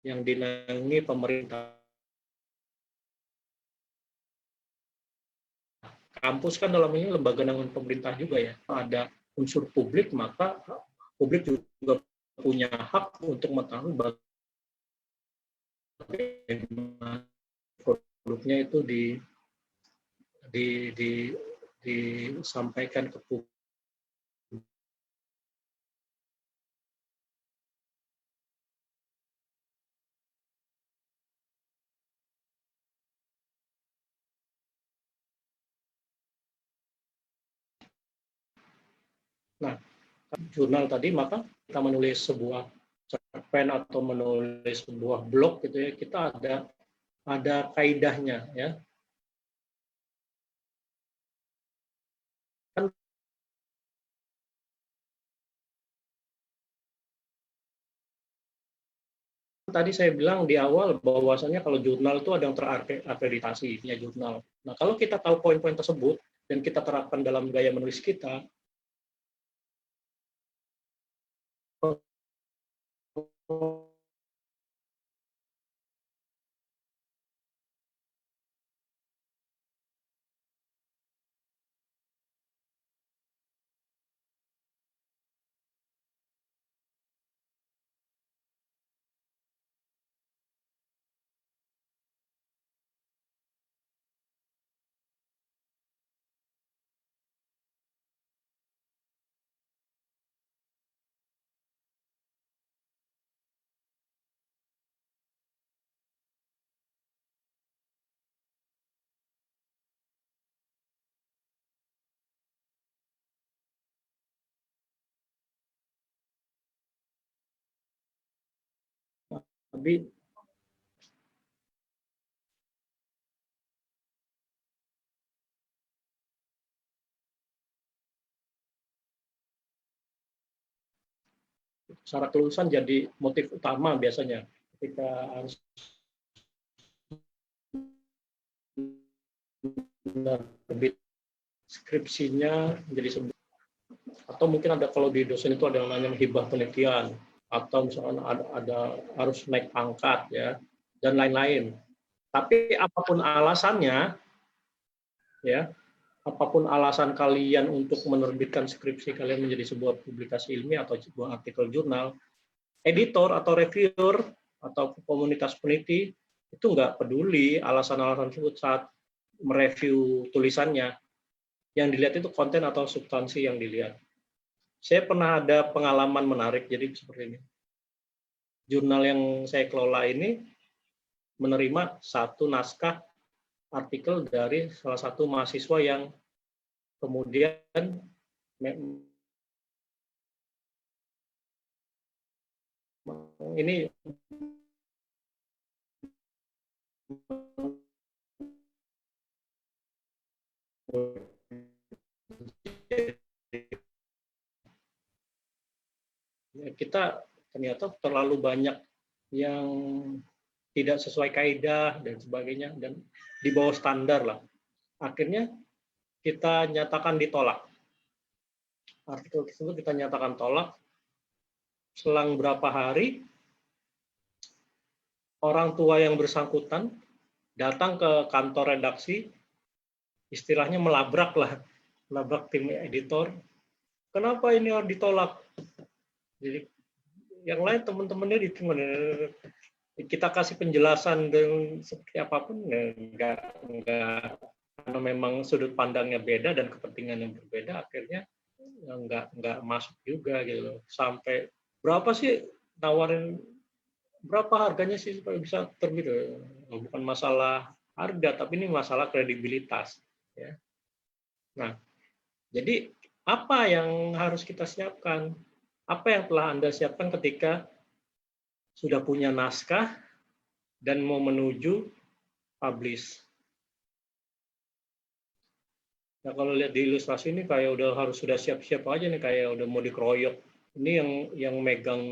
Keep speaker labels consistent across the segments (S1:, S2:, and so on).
S1: yang dinaungi pemerintah. Kampus kan dalam ini lembaga naungan pemerintah juga ya. Ada unsur publik, maka publik juga punya hak untuk mengetahui bagaimana produknya itu disampaikan ke publik. Nah, jurnal tadi, maka kita menulis sebuah cerpen atau menulis sebuah blog gitu ya, kita ada kaidahnya ya. Kan tadi saya bilang di awal bahwasanya kalau jurnal itu ada yang terakreditasi ya jurnal. Nah, kalau kita tahu poin-poin tersebut dan kita terapkan dalam gaya menulis kita, tapi syarat kelulusan jadi motif utama biasanya ketika harus menerbit skripsinya menjadi sebuah, atau mungkin ada kalau di dosen itu ada yang namanya hibah penelitian, atau misalkan ada harus naik pangkat ya dan lain-lain. Tapi apapun alasannya ya, apapun alasan kalian untuk menerbitkan skripsi kalian menjadi sebuah publikasi ilmiah atau sebuah artikel jurnal, editor atau reviewer atau komunitas peneliti itu nggak peduli alasan-alasan tersebut saat mereview tulisannya. Yang dilihat itu konten atau substansi yang dilihat. Saya pernah ada pengalaman menarik, jadi seperti ini. Jurnal yang saya kelola ini menerima satu naskah artikel dari salah satu mahasiswa yang kemudian ini kita ternyata terlalu banyak yang tidak sesuai kaidah dan sebagainya dan di bawah standar lah. Akhirnya kita nyatakan ditolak. Artikel tersebut kita nyatakan tolak. Selang berapa hari orang tua yang bersangkutan datang ke kantor redaksi, istilahnya melabrak tim editor. Kenapa ini harus ditolak? Jadi yang lain teman-temannya kita kasih penjelasan dan seperti apapun enggak karena memang sudut pandangnya beda dan kepentingannya berbeda, akhirnya enggak masuk juga gitu. Sampai berapa sih nawarin, berapa harganya sih supaya bisa terbit? Bukan masalah harga, tapi ini masalah kredibilitas ya. Nah, jadi apa yang harus kita siapkan? Apa yang telah Anda siapkan ketika sudah punya naskah dan mau menuju publish? Nah, kalau lihat di ilustrasi ini kayak udah harus sudah siap-siap aja nih, kayak udah mau dikeroyok. Ini yang megang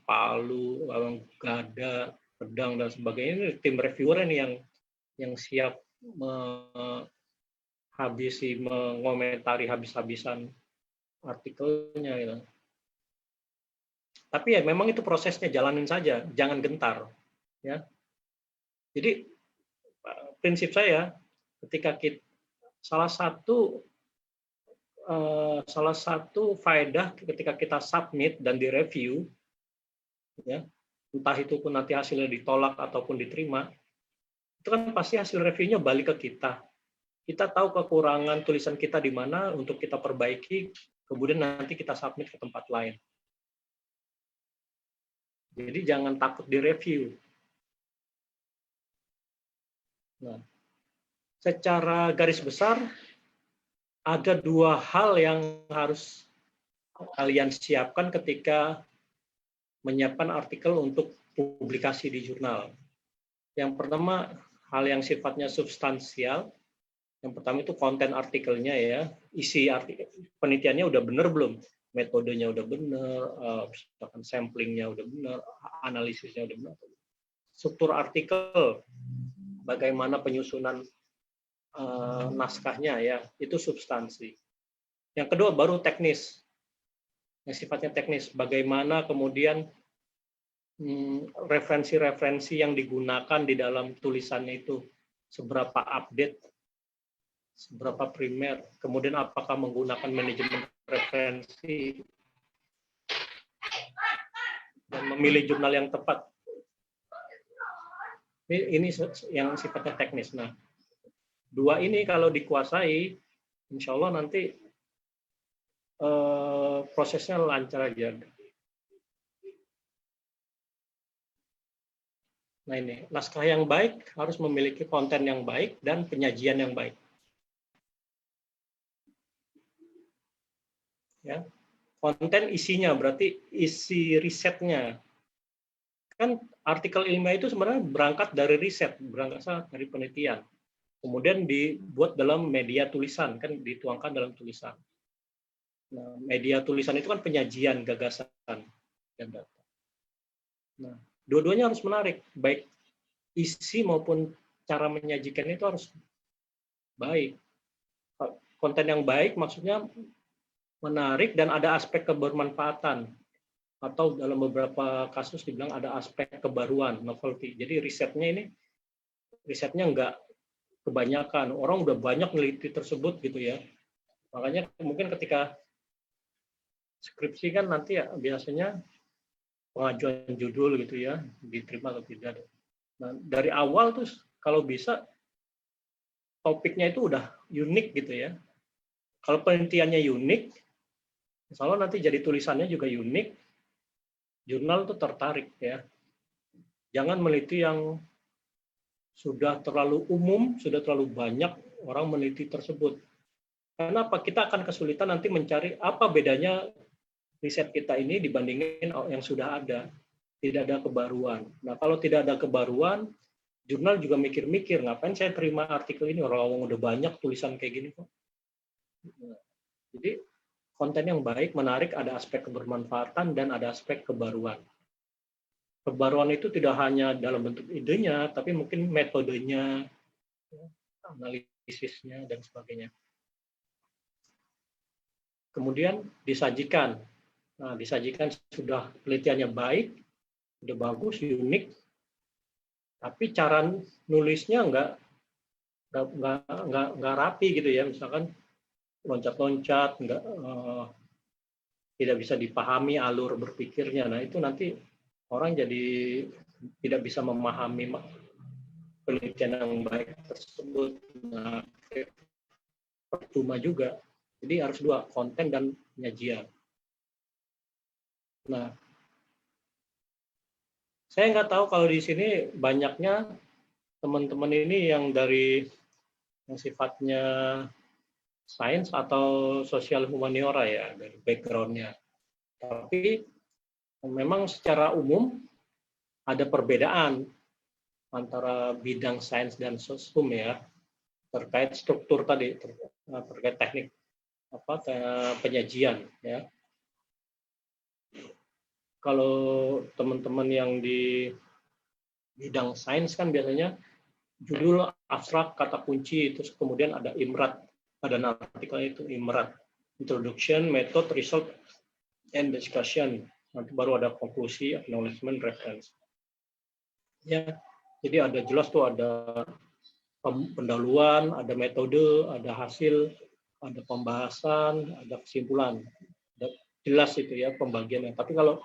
S1: palu, gada, pedang dan sebagainya, ini tim reviewer ini yang siap mengomentari habis-habisan artikelnya gitu. Tapi ya memang itu prosesnya, jalanin saja, jangan gentar. ya. Jadi prinsip saya ketika kita salah satu faedah ketika kita submit dan direview, ya, entah itu pun nanti hasilnya ditolak ataupun diterima, itu kan pasti hasil reviewnya balik ke kita. Kita tahu kekurangan tulisan kita di mana untuk kita perbaiki, kemudian nanti kita submit ke tempat lain. Jadi jangan takut direview. Nah, secara garis besar ada dua hal yang harus kalian siapkan ketika menyiapkan artikel untuk publikasi di jurnal. Yang pertama, hal yang sifatnya substansial. Yang pertama itu konten artikelnya, ya, isi artikel, penelitiannya udah benar belum, metodenya udah benar, misalkan samplingnya udah benar, analisisnya udah benar, struktur artikel, bagaimana penyusunan naskahnya, ya, itu substansi. Yang kedua baru teknis, yang sifatnya teknis, bagaimana kemudian referensi-referensi yang digunakan di dalam tulisannya itu seberapa update, seberapa primer, kemudian apakah menggunakan manajemen referensi, dan memilih jurnal yang tepat. Ini yang sifatnya teknis. Nah, dua ini kalau dikuasai, insya Allah nanti prosesnya lancar aja. Nah, ini naskah yang baik harus memiliki konten yang baik dan penyajian yang baik. Ya, konten isinya berarti isi risetnya. Kan artikel ilmiah itu sebenarnya berangkat dari riset, berangkat dari penelitian. Kemudian dibuat dalam media tulisan, kan dituangkan dalam tulisan. Nah, media tulisan itu kan penyajian gagasan dan data. Nah, dua-duanya harus menarik, baik isi maupun cara menyajikan itu harus baik. Konten yang baik maksudnya menarik dan ada aspek kebermanfaatan, atau dalam beberapa kasus dibilang ada aspek kebaruan, novelty. Jadi risetnya enggak kebanyakan, orang udah banyak neliti tersebut gitu ya. Makanya mungkin ketika skripsi kan nanti ya biasanya pengajuan judul gitu ya, diterima atau tidak. Nah, dari awal tuh kalau bisa topiknya itu udah unik gitu ya. Kalau penelitiannya unik, insya Allah nanti jadi tulisannya juga unik, jurnal tuh tertarik ya. Jangan meneliti yang sudah terlalu umum, sudah terlalu banyak orang meneliti tersebut. Karena apa? Kita akan kesulitan nanti mencari apa bedanya riset kita ini dibandingin yang sudah ada. Tidak ada kebaruan. Nah, kalau tidak ada kebaruan, jurnal juga mikir-mikir, ngapain saya terima artikel ini, orang udah banyak tulisan kayak gini kok. Jadi konten yang baik, menarik, ada aspek kebermanfaatan dan ada aspek kebaruan. Kebaruan itu tidak hanya dalam bentuk idenya, tapi mungkin metodenya, analisisnya, dan sebagainya. Kemudian disajikan. Nah, disajikan sudah penelitiannya baik, sudah bagus, unik, tapi cara nulisnya nggak rapi gitu ya, misalkan loncat-loncat, tidak bisa dipahami alur berpikirnya. Nah, itu nanti orang jadi tidak bisa memahami penelitian yang baik tersebut. Nah, percuma juga. Jadi harus dua, konten dan penyajian. Nah, saya nggak tahu kalau di sini banyaknya teman-teman ini yang dari yang sifatnya sains atau sosial humaniora ya, dari background-nya. Tapi memang secara umum ada perbedaan antara bidang sains dan sosum ya, terkait struktur tadi, terkait teknik penyajian ya. Kalau teman-teman yang di bidang sains kan biasanya judul abstrak, kata kunci, terus kemudian ada IMRAT, ada artikelnya itu IMRAT, Introduction, Method, Result, and Discussion. Nanti baru ada konklusi, acknowledgement, reference. Ya, jadi ada jelas tuh ada pendahuluan, ada metode, ada hasil, ada pembahasan, ada kesimpulan. Jelas itu ya pembagiannya. Tapi kalau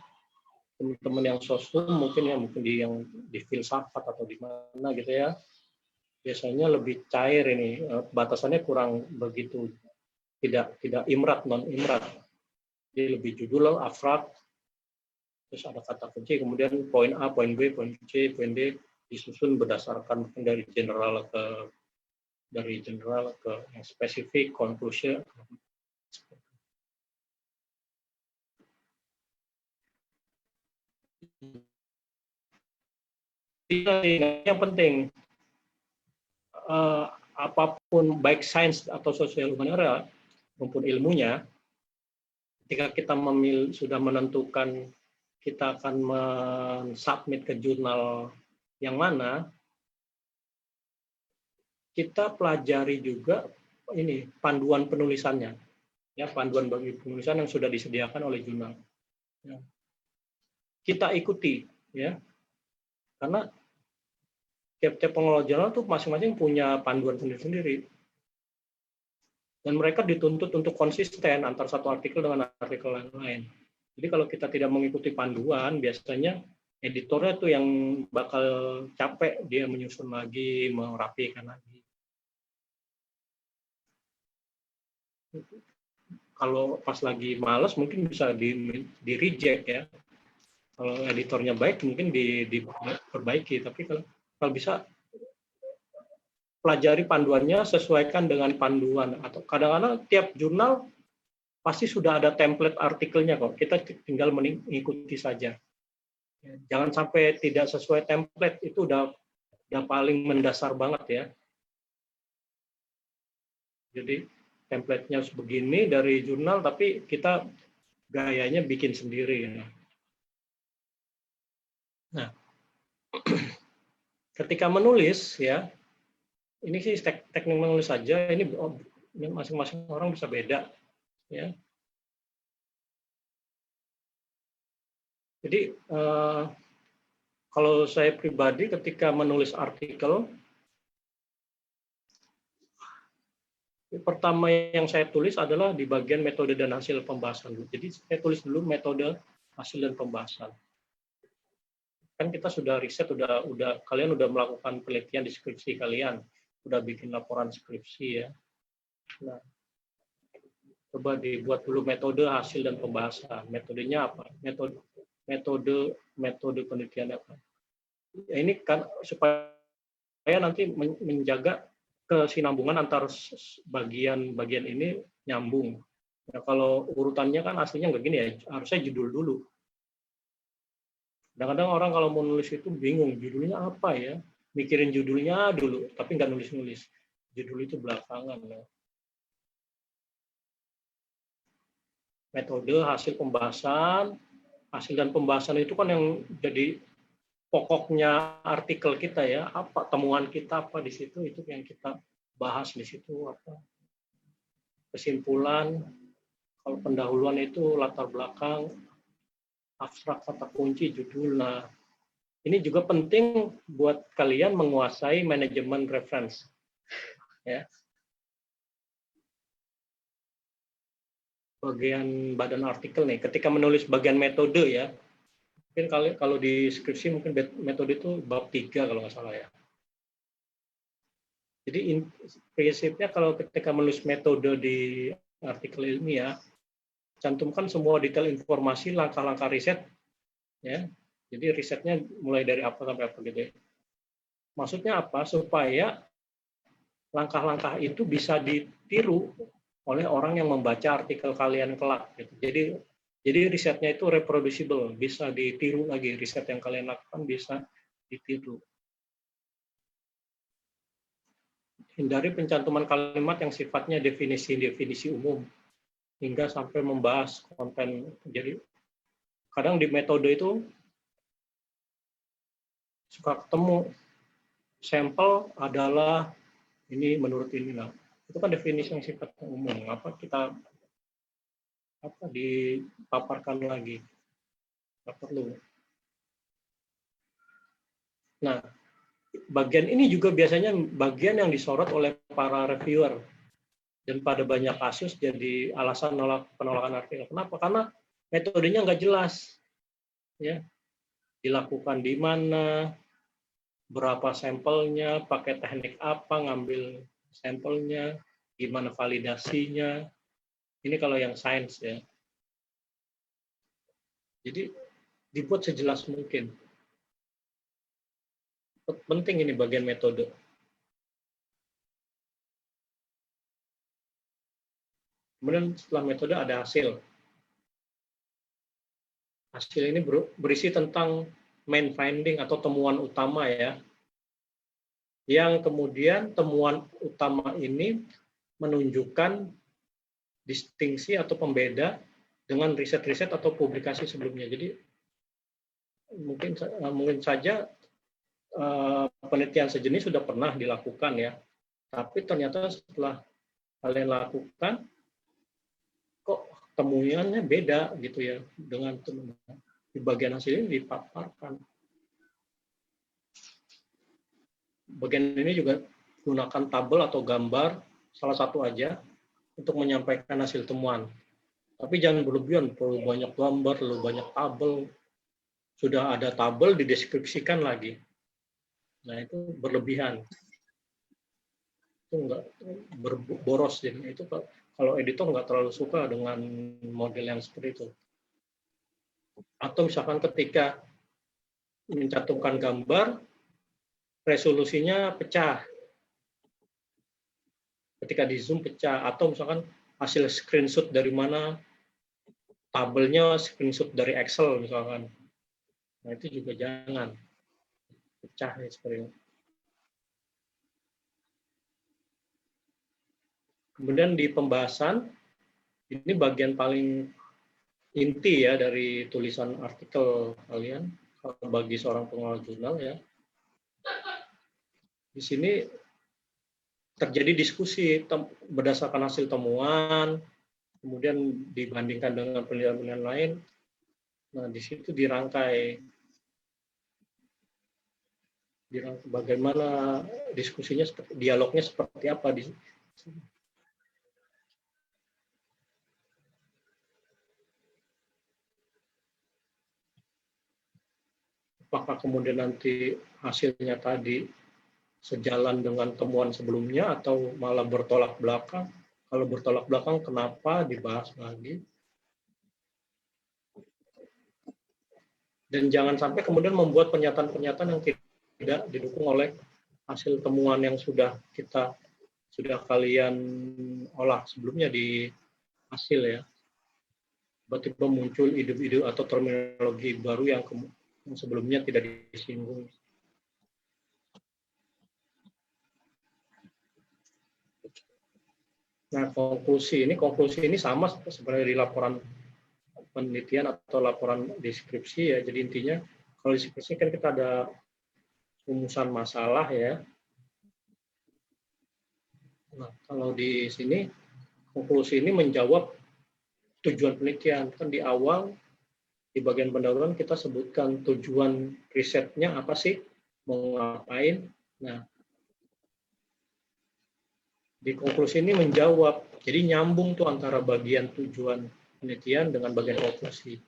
S1: teman-teman yang sosum mungkin yang di filsafat atau di mana gitu ya, biasanya lebih cair ini, batasannya kurang begitu, tidak imrat, non imrat. Jadi lebih judul abstrak, terus ada kata kunci, kemudian poin A, poin B, poin C, poin D disusun berdasarkan dari general ke yang spesifik, conclusion. Yang penting apapun baik sains atau sosial humaniora maupun ilmunya, ketika kita sudah menentukan kita akan mensubmit ke jurnal yang mana, kita pelajari juga ini panduan penulisannya, ya panduan bagi penulisan yang sudah disediakan oleh jurnal. Ya. Kita ikuti, ya, karena tiap-tiap pengelola jurnal tuh masing-masing punya panduan sendiri-sendiri. Dan mereka dituntut untuk konsisten antara satu artikel dengan artikel yang lain. Jadi kalau kita tidak mengikuti panduan, biasanya editornya tuh yang bakal capek, dia menyusun lagi, merapikan lagi. Kalau pas lagi males mungkin bisa di reject ya. Kalau editornya baik mungkin diperbaiki, tapi kalau bisa pelajari panduannya, sesuaikan dengan panduan. Atau kadang-kadang tiap jurnal pasti sudah ada template artikelnya kok. Kita tinggal mengikuti saja. Jangan sampai tidak sesuai template, itu udah paling mendasar banget ya. Jadi template-nya begini dari jurnal, tapi kita gayanya bikin sendiri. Nah, ketika menulis ya, ini sih teknik menulis saja, ini masing-masing orang bisa beda ya. Jadi kalau saya pribadi ketika menulis artikel, pertama yang saya tulis adalah di bagian metode dan hasil pembahasan. Jadi saya tulis dulu metode, hasil dan pembahasan. Kan kita sudah riset, kalian udah melakukan penelitian di skripsi kalian, udah bikin laporan skripsi ya. Nah, coba dibuat dulu metode, hasil dan pembahasan. Metodenya apa? Metode penelitian apa? Ya, ini kan supaya nanti menjaga kesinambungan antar bagian ini nyambung. Nah, kalau urutannya kan aslinya nggak gini ya, harusnya judul dulu. Kadang-kadang orang kalau mau nulis itu bingung, judulnya apa ya? Mikirin judulnya dulu, tapi nggak nulis-nulis. Judul itu belakangan. Ya. Metode, hasil pembahasan, hasil dan pembahasan itu kan yang jadi pokoknya artikel kita ya, apa temuan kita apa di situ, itu yang kita bahas di situ, apa kesimpulan, kalau pendahuluan itu latar belakang, abstrak, kata kunci, judul. Nah, ini juga penting buat kalian menguasai manajemen reference. Ya. Bagian badan artikel nih, ketika menulis bagian metode ya, mungkin kalau di skripsi mungkin metode itu bab 3 kalau nggak salah ya. Jadi prinsipnya kalau ketika menulis metode di artikel ilmiah, cantumkan semua detail informasi, langkah-langkah riset, ya. Jadi risetnya mulai dari apa sampai apa gitu ya. Maksudnya apa? Supaya langkah-langkah itu bisa ditiru oleh orang yang membaca artikel kalian kelak. Gitu. Jadi risetnya itu reproducible, bisa ditiru lagi. Riset yang kalian lakukan bisa ditiru. Hindari pencantuman kalimat yang sifatnya definisi-definisi umum hingga sampai membahas konten. Jadi kadang di metode itu suka ketemu sampel adalah ini menurut inilah. Itu kan definisi yang sifatnya umum. Apa kita dipaparkan lagi? Nggak perlu. Nah, bagian ini juga biasanya bagian yang disorot oleh para reviewer, dan pada banyak kasus jadi alasan penolakan artikel. Kenapa? Karena metodenya nggak jelas, ya, dilakukan di mana, berapa sampelnya, pakai teknik apa ngambil sampelnya, gimana validasinya. Ini kalau yang sains ya. Jadi dibuat sejelas mungkin. Penting ini bagian metode. Kemudian setelah metode ada hasil. Hasil ini berisi tentang main finding atau temuan utama ya. Yang kemudian temuan utama ini menunjukkan distingsi atau pembeda dengan riset-riset atau publikasi sebelumnya. Jadi mungkin saja penelitian sejenis sudah pernah dilakukan ya, tapi ternyata setelah kalian lakukan kok temuannya beda gitu ya dengan di bagian hasil ini dipaparkan. Bagian ini juga gunakan tabel atau gambar salah satu aja untuk menyampaikan hasil temuan. Tapi jangan berlebihan, perlu banyak gambar, perlu banyak tabel. Sudah ada tabel dideskripsikan lagi. Nah, itu berlebihan. Itu enggak boros jadi itu kalau editor nggak terlalu suka dengan model yang seperti itu. Atau misalkan ketika mencantumkan gambar, resolusinya pecah. Ketika di zoom pecah, atau misalkan hasil screenshot dari mana, tabelnya screenshot dari Excel misalkan. Nah, itu juga jangan pecah ya seperti itu. Kemudian di pembahasan, ini bagian paling inti ya dari tulisan artikel kalian bagi seorang pengelola jurnal ya. Di sini terjadi diskusi berdasarkan hasil temuan, kemudian dibandingkan dengan penelitian lain. Nah, di situ dirangkai bagaimana diskusinya, dialognya seperti apa di sini. Apakah kemudian nanti hasilnya tadi sejalan dengan temuan sebelumnya atau malah bertolak belakang? Kalau bertolak belakang, kenapa dibahas lagi? Dan jangan sampai kemudian membuat pernyataan-pernyataan yang tidak didukung oleh hasil temuan yang sudah kalian olah sebelumnya di hasil ya. Tiba-tiba muncul ide-ide atau terminologi baru yang sebelumnya tidak disinggung. Nah, konklusi ini sama sebenarnya di laporan penelitian atau laporan deskripsi ya. Jadi intinya kalau deskripsi kan kita ada rumusan masalah ya. Nah, kalau di sini konklusi ini menjawab tujuan penelitian. Kan di awal di bagian pendahuluan kita sebutkan tujuan risetnya apa sih, mau ngapain. Nah, di konklusi ini menjawab. Jadi nyambung tuh antara bagian tujuan penelitian dengan bagian konklusi.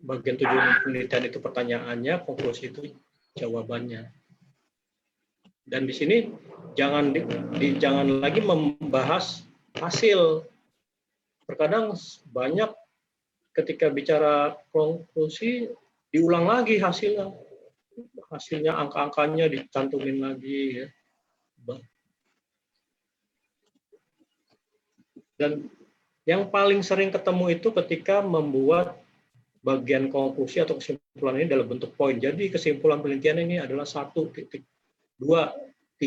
S1: Bagian tujuan penelitian itu pertanyaannya, konklusi itu jawabannya. Dan di sini jangan lagi membahas hasil. Terkadang banyak ketika bicara konklusi diulang lagi hasilnya angka-angkanya dicantumin lagi ya. Dan yang paling sering ketemu itu ketika membuat bagian konklusi atau kesimpulan ini dalam bentuk poin. Jadi kesimpulan penelitian ini adalah 1.2, 3.4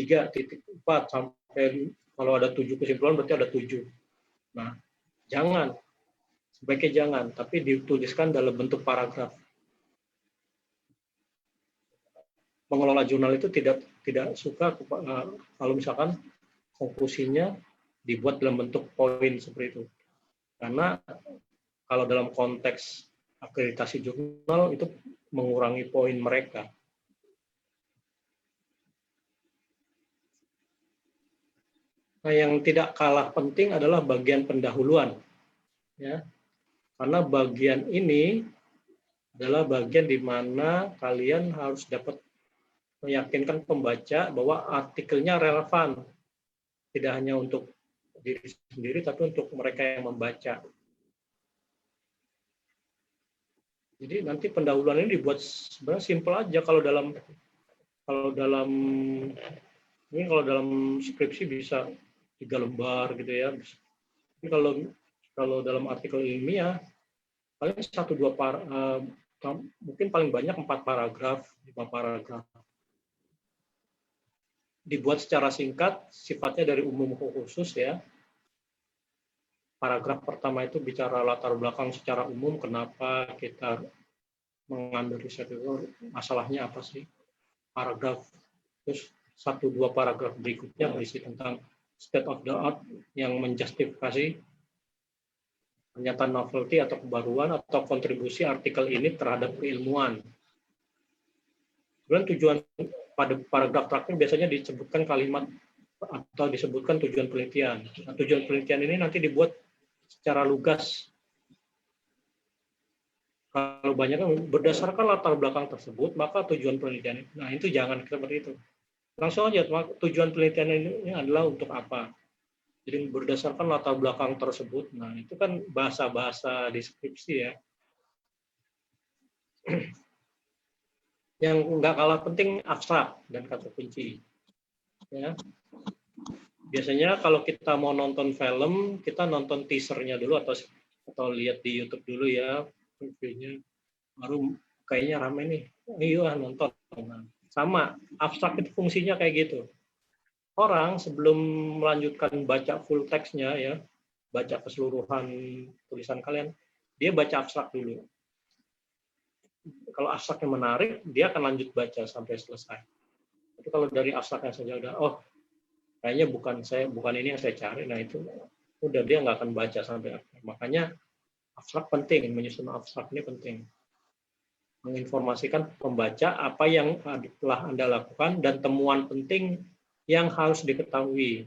S1: sampai kalau ada 7 kesimpulan berarti ada 7. Nah, sebaiknya jangan, tapi dituliskan dalam bentuk paragraf. Pengelola jurnal itu tidak suka kalau misalkan konklusinya dibuat dalam bentuk poin seperti itu. Karena kalau dalam konteks akreditasi jurnal itu mengurangi poin mereka. Nah, yang tidak kalah penting adalah bagian pendahuluan, ya. Karena bagian ini adalah bagian di mana kalian harus dapat meyakinkan pembaca bahwa artikelnya relevan, tidak hanya untuk diri sendiri, tapi untuk mereka yang membaca. Jadi nanti pendahuluan ini dibuat sebenarnya simpel aja. Kalau dalam skripsi bisa 3 lembar gitu ya. Tapi kalau dalam artikel ilmiah paling 1-2 mungkin paling banyak 4 paragraf, 5 paragraf. Dibuat secara singkat, sifatnya dari umum ke khusus ya. Paragraf pertama itu bicara latar belakang secara umum, kenapa kita mengambil riset itu, masalahnya apa sih. Paragraf, terus 1-2 paragraf berikutnya berisi tentang state of the art yang menjustifikasi pernyataan novelty atau kebaruan atau kontribusi artikel ini terhadap keilmuan. Kemudian tujuan pada paragraf terakhir biasanya disebutkan kalimat atau disebutkan tujuan penelitian. Nah, tujuan penelitian ini nanti dibuat secara lugas. Kalau banyak berdasarkan latar belakang tersebut, maka tujuan penelitian itu. Nah, itu jangan seperti itu. Langsung aja, tujuan penelitian ini adalah untuk apa? Jadi berdasarkan latar belakang tersebut. Nah, itu kan bahasa-bahasa deskripsi ya. Yang nggak kalah penting abstrak dan kata kunci. Ya. Biasanya kalau kita mau nonton film, kita nonton teasernya dulu atau lihat di YouTube dulu ya, reviewnya. Baru kayaknya rame nih, iya nonton. Nah, sama, abstrak itu fungsinya kayak gitu. Orang sebelum melanjutkan baca full text-nya ya, baca keseluruhan tulisan kalian, dia baca abstrak dulu. Kalau abstraknya menarik, dia akan lanjut baca sampai selesai. Tapi kalau dari abstraknya saja udah, oh kayaknya bukan ini yang saya cari, nah itu udah dia nggak akan baca sampai akhir. Makanya abstrak penting, menyusun abstrak ini penting. Menginformasikan pembaca apa yang telah Anda lakukan dan temuan penting yang harus diketahui.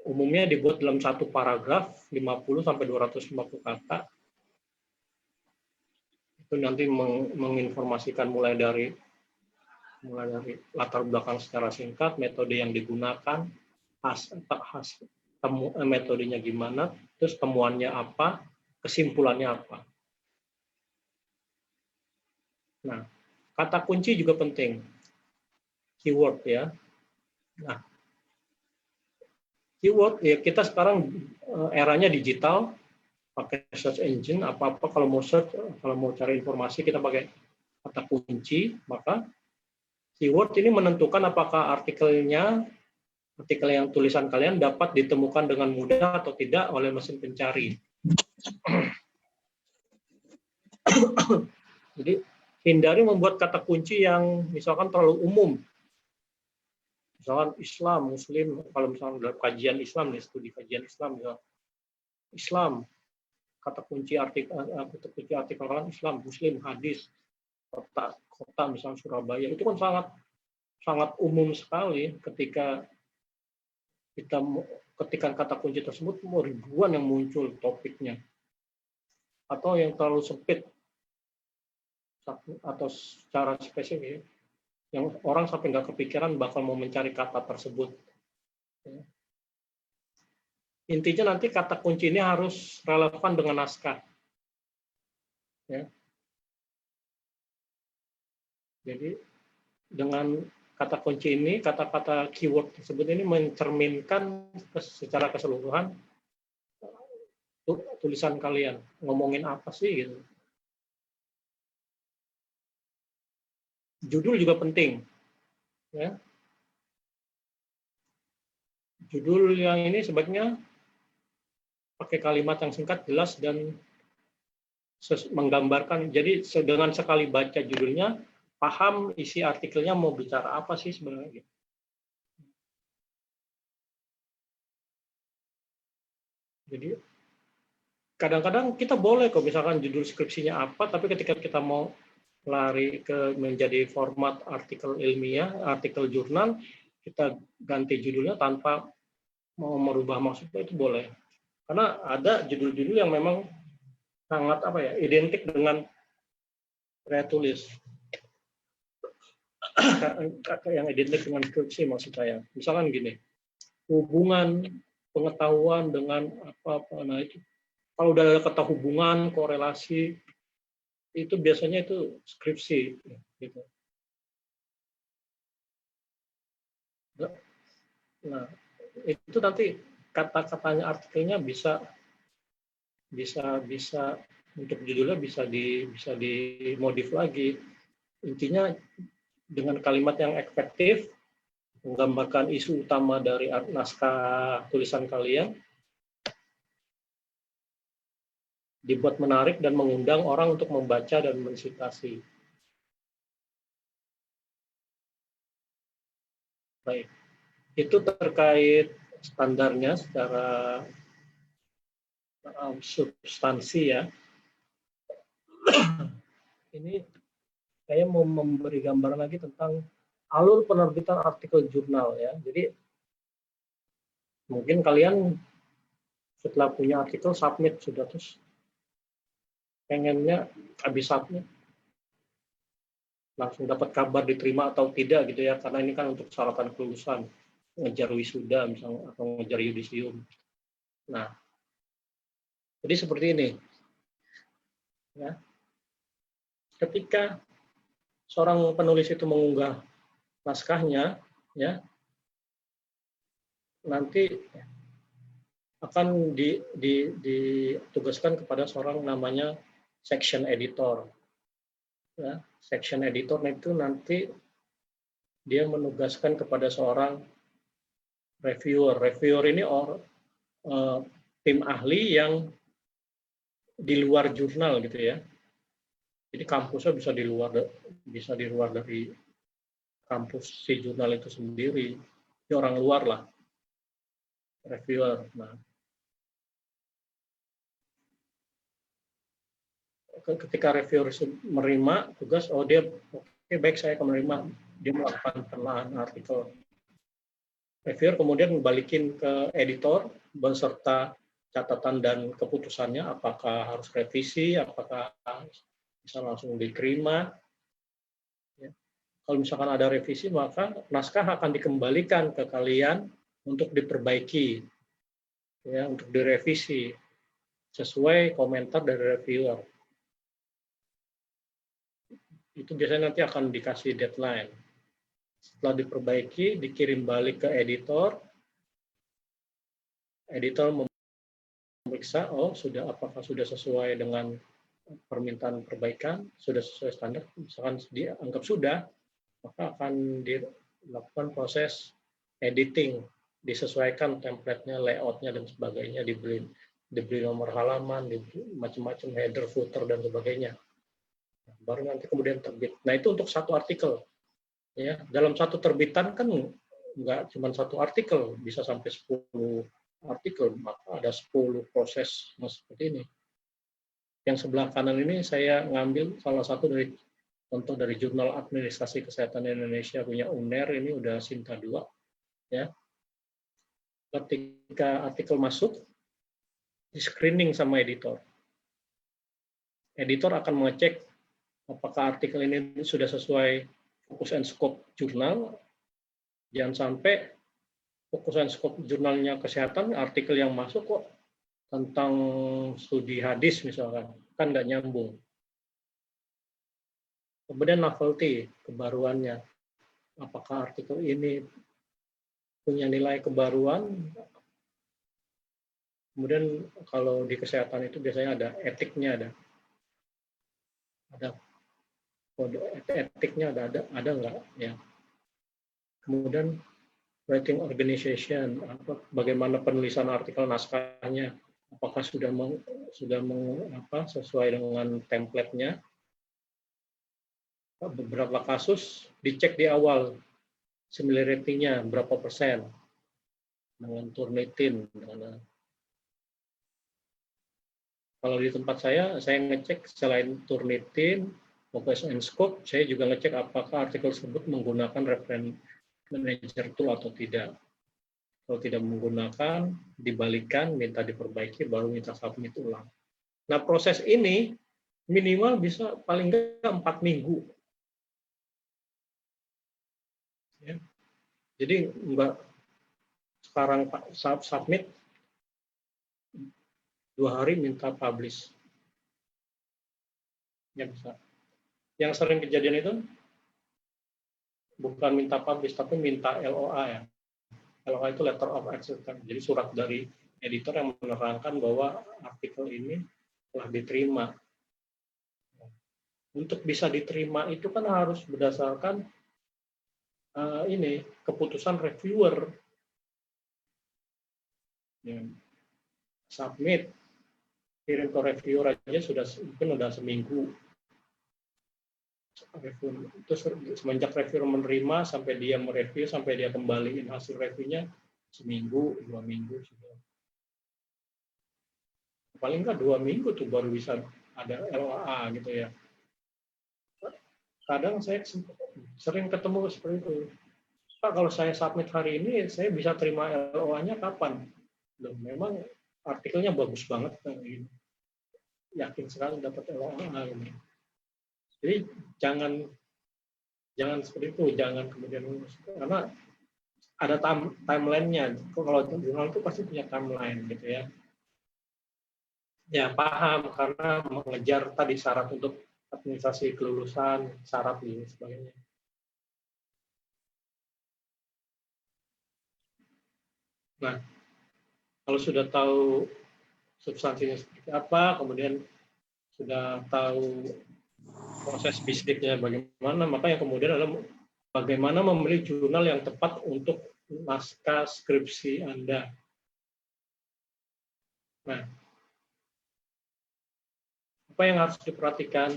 S1: Umumnya dibuat dalam satu paragraf 50-250 kata. Itu nanti menginformasikan mulai dari latar belakang secara singkat, metode yang digunakan, metodenya gimana, terus temuannya apa, kesimpulannya apa. Nah, kata kunci juga penting, keyword ya. Nah, keyword ya kita sekarang eranya digital, pakai search engine, apa-apa kalau mau search, kalau mau cari informasi kita pakai kata kunci, maka keyword ini menentukan apakah artikel yang tulisan kalian dapat ditemukan dengan mudah atau tidak oleh mesin pencari. Jadi hindari membuat kata kunci yang misalkan terlalu umum. Misalkan Islam, Muslim, kalau misalkan dalam kajian Islam, nih, studi kajian Islam, ya, Islam, kata kunci artikel kan Islam, Muslim, hadis, kota misalnya Surabaya, itu kan sangat umum sekali ketika kita ketikkan kata kunci tersebut, ribuan yang muncul topiknya. Atau yang terlalu sempit, atau secara spesifik, yang orang sampai nggak kepikiran bakal mau mencari kata tersebut. Intinya nanti kata kunci ini harus relevan dengan naskah. Ya. Jadi dengan kata kunci ini, kata-kata keyword tersebut ini mencerminkan secara keseluruhan tulisan kalian. Ngomongin apa sih gitu. Judul juga penting. Ya. Judul yang ini sebaiknya pakai kalimat yang singkat, jelas, dan menggambarkan. Jadi dengan sekali baca judulnya, paham isi artikelnya mau bicara apa sih sebenarnya. Jadi kadang-kadang kita boleh kok misalkan judul skripsinya apa, tapi ketika kita mau lari ke menjadi format artikel ilmiah, artikel jurnal, kita ganti judulnya tanpa mau merubah maksudnya itu boleh. Karena ada judul-judul yang memang sangat identik dengan karya tulis. Yang identik dengan skripsi maksud saya. Misalkan gini, hubungan pengetahuan dengan apa-apa. Nah itu kalau udah ada kata hubungan, korelasi, itu biasanya itu skripsi. Gitu. Nah itu nanti kata-katanya artikelnya bisa untuk judulnya bisa dimodif lagi. Intinya dengan kalimat yang efektif menggambarkan isu utama dari naskah tulisan kalian, dibuat menarik dan mengundang orang untuk membaca dan mensitasi. Baik, itu terkait standarnya secara substansi ya. Ini saya mau memberi gambaran lagi tentang alur penerbitan artikel jurnal ya. Jadi mungkin kalian setelah punya artikel submit sudah, terus pengennya habis submit langsung dapat kabar diterima atau tidak gitu ya, karena ini kan untuk syaratan kelulusan, ngejar wisuda misalnya atau ngejar yudisium. Nah, jadi seperti ini ya. Ketika seorang penulis itu mengunggah naskahnya ya, nanti akan ditugaskan kepada seorang namanya section editor. Ya, section editor itu nanti dia menugaskan kepada seorang reviewer. Reviewer ini tim ahli yang di luar jurnal gitu ya. Jadi kampusnya bisa di luar dari kampus si jurnal itu sendiri. Ini orang luar lah, reviewer. Nah, ketika reviewer menerima tugas, dia oke, baik, saya akan menerima, dia melakukan penelaahan artikel. Reviewer kemudian balikin ke editor beserta catatan dan keputusannya, apakah harus revisi, apakah bisa langsung diterima. Ya. Kalau misalkan ada revisi, maka naskah akan dikembalikan ke kalian untuk diperbaiki, ya, untuk direvisi sesuai komentar dari reviewer. Itu biasanya nanti akan dikasih deadline. Setelah diperbaiki, dikirim balik ke editor. Editor memeriksa, apakah sudah sesuai dengan permintaan perbaikan, sudah sesuai standar. Misalkan dia anggap sudah, maka akan dilakukan proses editing, disesuaikan template-nya, layout-nya dan sebagainya, diberi nomor halaman, diberi macam-macam header, footer dan sebagainya. Baru nanti kemudian terbit. Nah itu untuk satu artikel. Ya, dalam satu terbitan kan nggak cuma satu artikel, bisa sampai 10 artikel, maka ada 10 proses seperti ini. Yang sebelah kanan ini saya ngambil salah satu dari contoh dari Jurnal Administrasi Kesehatan Indonesia punya UNER, ini udah Sinta 2. Ya. Ketika artikel masuk, di screening sama editor. Editor akan mengecek apakah artikel ini sudah sesuai fokus and scope jurnal. Jangan sampai fokus and scope jurnalnya kesehatan, artikel yang masuk kok tentang studi hadis misalkan, kan nggak nyambung. Kemudian novelty, kebaruannya. Apakah artikel ini punya nilai kebaruan? Kemudian kalau di kesehatan itu biasanya ada etiknya, ada kode etiknya, ada nggak ya. Kemudian writing organization, bagaimana penulisan artikel naskahnya, apakah sudah sesuai dengan template-nya. Beberapa kasus dicek di awal similarity-nya berapa persen dengan Turnitin. Kalau di tempat saya ngecek selain Turnitin, Focus and Scope, saya juga ngecek apakah artikel tersebut menggunakan reference manager tool atau tidak. Kalau tidak menggunakan, dibalikan, minta diperbaiki, baru minta submit ulang. Nah, proses ini minimal bisa paling nggak 4 minggu. Ya. Jadi Mbak sekarang submit, 2 hari minta publish. Ya bisa. Yang sering kejadian itu bukan minta publish, tapi minta LOA ya. LOA itu letter of acceptance. Jadi surat dari editor yang menerangkan bahwa artikel ini telah diterima. Untuk bisa diterima itu kan harus berdasarkan ini keputusan reviewer. Ya. Submit, kirim ke reviewer aja mungkin udah seminggu. Terus semenjak reviewer menerima sampai dia mereview, sampai dia kembaliin hasil reviewnya seminggu, 2 minggu sudah. Paling nggak 2 minggu tuh baru bisa ada LOA gitu ya. Kadang saya sering ketemu seperti itu. Pak, kalau saya submit hari ini, saya bisa terima LOA-nya kapan? Loh, memang artikelnya bagus banget. Yakin sekali dapat LOA ini. Jadi jangan seperti itu, jangan kemudian karena ada timeline-nya. Kalau jurnal itu pasti punya timeline gitu ya. Ya paham, karena mengejar tadi syarat untuk administrasi kelulusan, syarat dan sebagainya. Nah, kalau sudah tahu substansinya seperti apa, kemudian sudah tahu proses bisnisnya bagaimana, maka yang kemudian adalah bagaimana memilih jurnal yang tepat untuk naskah skripsi Anda. Nah, apa yang harus diperhatikan?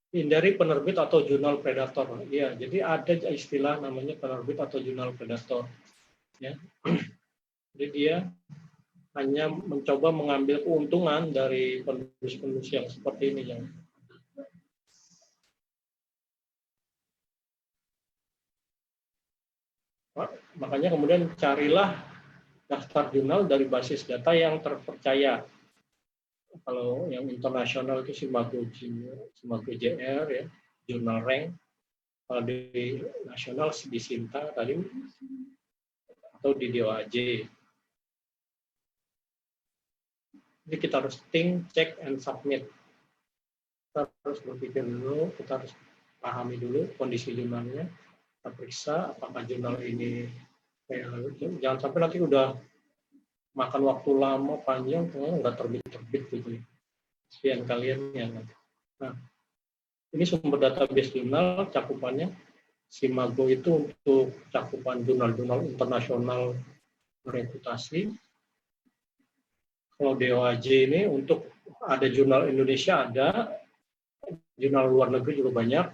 S1: Hindari penerbit atau jurnal predator. Ya, jadi ada istilah namanya penerbit atau jurnal predator. Ya. Jadi dia hanya mencoba mengambil keuntungan dari penulis-penulis yang seperti ini yang makanya kemudian carilah daftar jurnal dari basis data yang terpercaya. Kalau yang internasional itu Simago JR ya, Jurnal Rank. Kalau di nasional di Sinta tadi atau di DOAJ. Jadi kita harus think, check, and submit. Kita harus berpikir dulu, kita harus pahami dulu kondisi jurnalnya, kita periksa apakah jurnal ini jangan sampai nanti udah makan waktu lama panjang nggak terbit gitu. Sekian kalian yang nanti. Nah, ini sumber database jurnal cakupannya. Simago itu untuk cakupan jurnal-jurnal internasional reputasi. Kalau DOAJ ini untuk ada jurnal Indonesia ada, jurnal luar negeri juga banyak.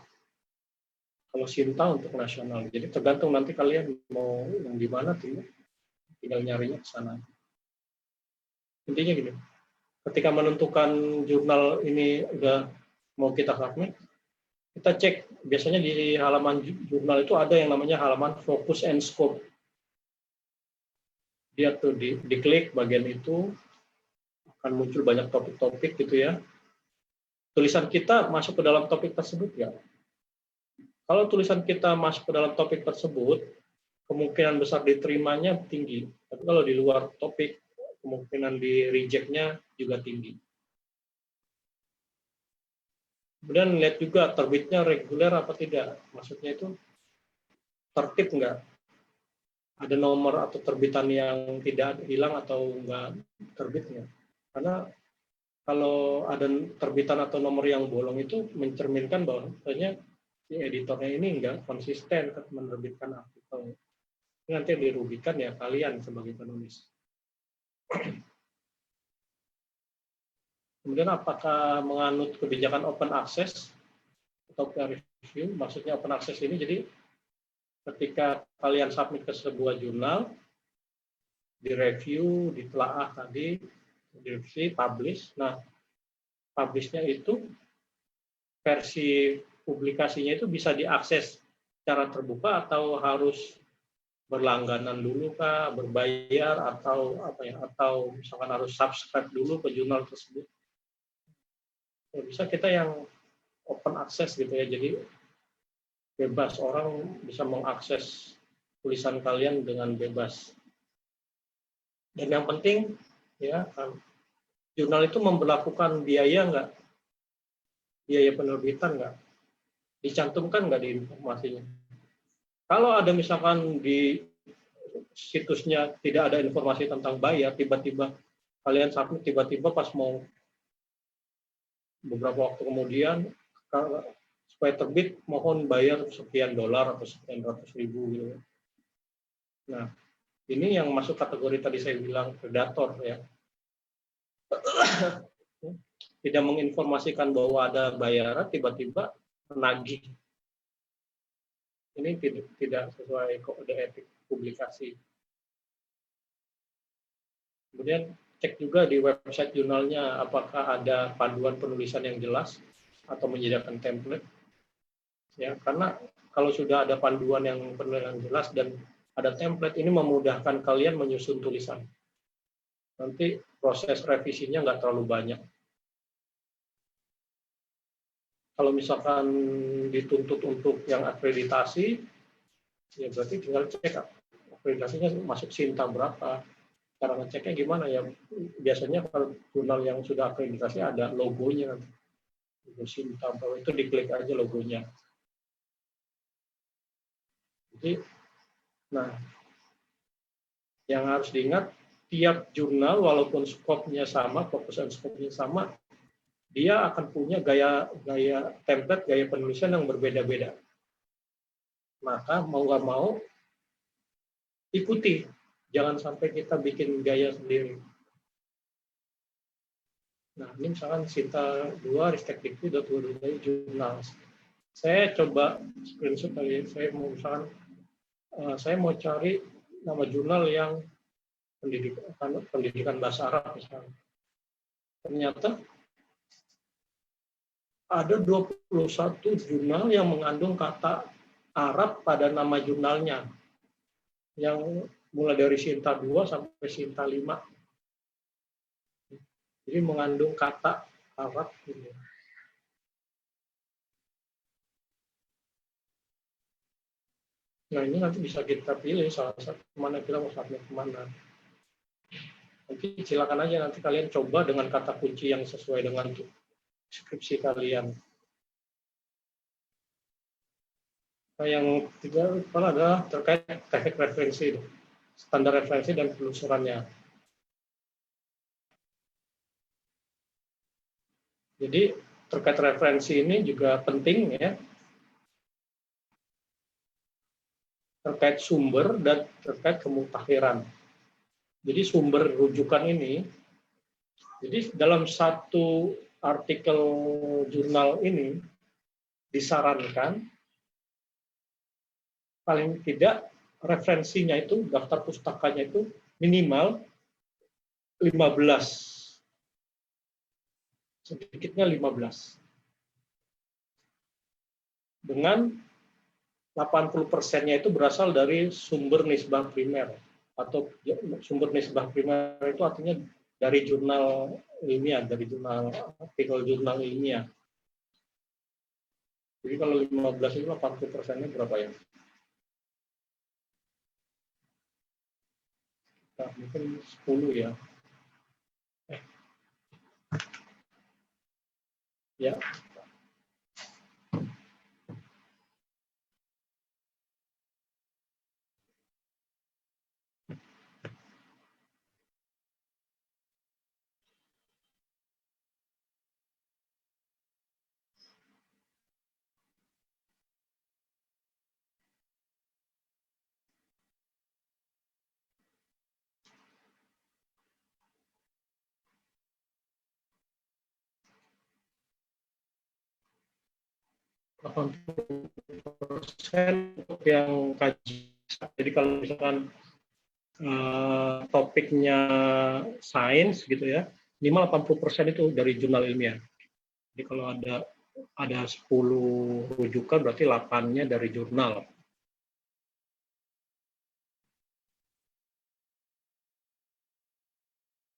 S1: Kalau Sinta untuk nasional. Jadi tergantung nanti kalian mau yang di mana tinggal nyarinya ke sana. Intinya gini, ketika menentukan jurnal ini udah mau kita submit, kita cek, biasanya di halaman jurnal itu ada yang namanya halaman focus and scope. Dia tuh diklik bagian itu, akan muncul banyak topik-topik gitu ya. Tulisan kita masuk ke dalam topik tersebut ya. Kalau tulisan kita masuk ke dalam topik tersebut, kemungkinan besar diterimanya tinggi. Tapi kalau di luar topik, kemungkinan di reject-nya juga tinggi. Kemudian lihat juga terbitnya reguler apa tidak. Maksudnya itu tertib nggak? Ada nomor atau terbitan yang tidak hilang atau nggak terbitnya. Karena kalau ada terbitan atau nomor yang bolong itu mencerminkan bahwa sebenarnya si editornya ini nggak konsisten menerbitkan artikel. Nanti yang dirugikan ya kalian sebagai penulis. Kemudian apakah menganut kebijakan open access atau peer review? Maksudnya open access ini jadi ketika kalian submit ke sebuah jurnal, direview, ditelaah tadi, direview, publish. Nah, publishnya itu versi publikasinya itu bisa diakses secara terbuka atau harus berlangganan dulu kah, berbayar, atau apa ya, atau misalkan harus subscribe dulu ke jurnal tersebut. Ya, bisa kita yang open access gitu ya, jadi bebas, orang bisa mengakses tulisan kalian dengan bebas. Dan yang penting ya kan, jurnal itu memberlakukan biaya nggak, biaya penerbitan nggak, dicantumkan nggak di informasinya. Kalau ada misalkan di situsnya tidak ada informasi tentang bayar, tiba-tiba kalian submit, tiba-tiba pas mau beberapa waktu kemudian supaya terbit mohon bayar sekian dolar atau sekian ratus ribu gitu. Nah, ini yang masuk kategori tadi saya bilang predator ya. Tidak menginformasikan bahwa ada bayaran, tiba-tiba menagih. Ini tidak sesuai kode etik publikasi. Kemudian cek juga di website jurnalnya apakah ada panduan penulisan yang jelas atau menyediakan template. Ya, karena kalau sudah ada panduan yang penulisan jelas dan ada template, ini memudahkan kalian menyusun tulisan. Nanti proses revisinya nggak terlalu banyak. Kalau misalkan dituntut untuk yang akreditasi, ya berarti tinggal cek akreditasinya masuk Sinta berapa. Cara ngeceknya gimana ya? Biasanya kalau jurnal yang sudah akreditasi ada logonya, logo Sinta, itu diklik aja logonya. Jadi, nah, yang harus diingat, tiap jurnal walaupun skopnya sama, fokus dan skopnya sama, dia akan punya gaya template, gaya penulisan yang berbeda-beda. Maka mau nggak mau ikuti, jangan sampai kita bikin gaya sendiri. Nah, ini misalkan Sinta 2, Ristek Dikti, jurnal. Saya coba screenshot tadi, saya mau cari nama jurnal yang pendidikan bahasa Arab misalnya. Ternyata ada 21 jurnal yang mengandung kata Arab pada nama jurnalnya, yang mulai dari Sinta 2 sampai Sinta 5. Jadi mengandung kata Arab. Nah, ini nanti bisa kita pilih salah satu mana kita mau submit kemana. Nanti silakan aja, nanti kalian coba dengan kata kunci yang sesuai dengan skripsi kalian. Nah, yang tiga adalah terkait teknik referensi, standar referensi dan penelusurannya. Jadi terkait referensi ini juga penting ya, terkait sumber dan terkait kemutakhiran. Jadi sumber rujukan ini, jadi dalam satu artikel jurnal ini disarankan paling tidak referensinya itu, daftar pustakanya itu minimal 15. Sedikitnya 15. Dengan 80%-nya itu berasal dari sumber nisbah primer. Atau sumber nisbah primer itu artinya dari jurnal ilmiah, dari jurnal artikel jurnal ilmiah. Jadi kalau 15 itu 80%-nya berapa ya? Nah, mungkin 10 ya. Ya. Persen untuk yang kaji. Jadi kalau misalkan topiknya sains gitu ya, minimal 80% itu dari jurnal ilmiah. Jadi kalau ada 10 rujukan berarti 8-nya dari jurnal.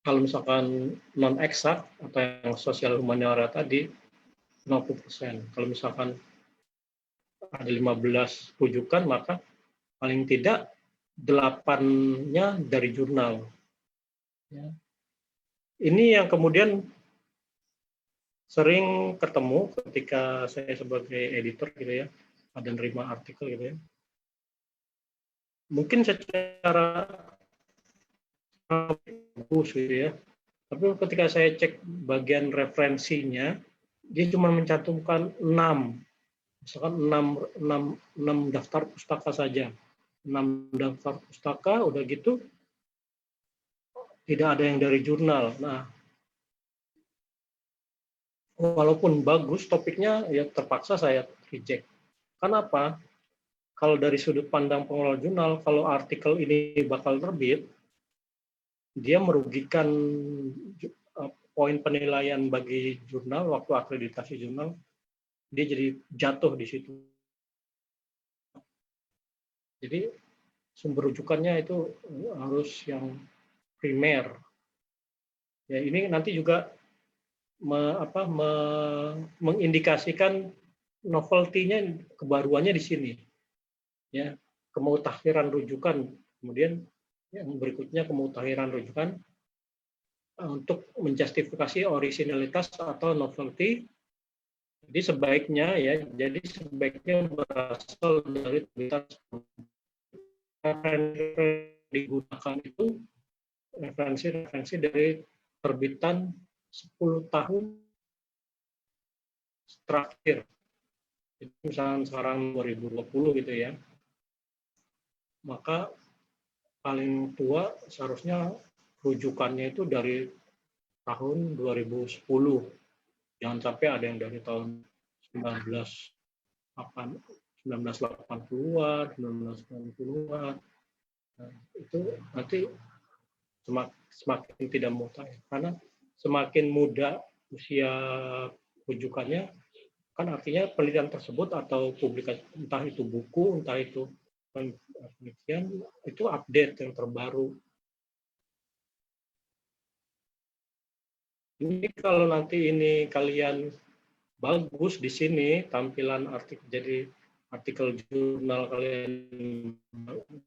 S1: Kalau misalkan non eksak atau yang sosial humaniora tadi 50%. Kalau misalkan ada 15 rujukan, maka paling tidak 8-nya dari jurnal. Ya. Ini yang kemudian sering ketemu ketika saya sebagai editor gitu ya, ada nerima artikel gitu ya. Mungkin secara bagus gitu ya, tapi ketika saya cek bagian referensinya, dia cuma mencantumkan 6, misalkan 6 daftar pustaka saja. 6 daftar pustaka, udah gitu tidak ada yang dari jurnal. Nah, walaupun bagus topiknya, ya terpaksa saya reject. Kenapa? Kalau dari sudut pandang pengelola jurnal, kalau artikel ini bakal terbit, dia merugikan poin penilaian bagi jurnal, waktu akreditasi jurnal, dia jadi jatuh di situ. Jadi sumber rujukannya itu harus yang primer. Ya, ini nanti juga mengindikasikan novelty-nya, kebaruannya di sini. Ya, kemutakhiran rujukan. Kemudian yang berikutnya kemutakhiran rujukan untuk menjustifikasi originalitas atau novelty. Jadi sebaiknya berasal dari digunakan itu referensi dari terbitan 10 tahun terakhir. Jadi misalnya sekarang 2020 gitu ya, maka paling tua seharusnya rujukannya itu dari tahun 2010. Jangan sampai ada yang dari tahun 1980-an, 1990-an. Nah, itu nanti semakin tidak mutakhir, karena semakin muda usia rujukannya, kan artinya penelitian tersebut atau publikasi, entah itu buku, entah itu penelitian, itu update yang terbaru. Ini kalau nanti ini kalian bagus di sini tampilan artikel, jadi artikel jurnal kalian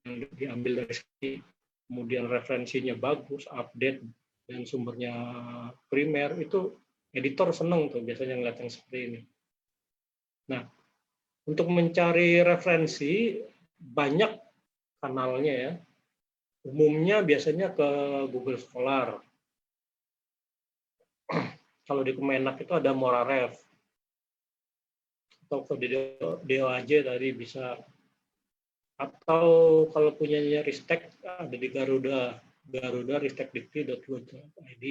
S1: yang diambil dari sini, kemudian referensinya bagus, update, dan sumbernya primer, itu editor seneng tuh biasanya ngeliat yang seperti ini. Nah, untuk mencari referensi banyak kanalnya ya. Umumnya biasanya ke Google Scholar. Kalau di Kemenak itu ada Moraref. Atau ke DOAJ tadi bisa. Atau kalau punyanya Ristek ada di Garuda ristekdikti.go.id.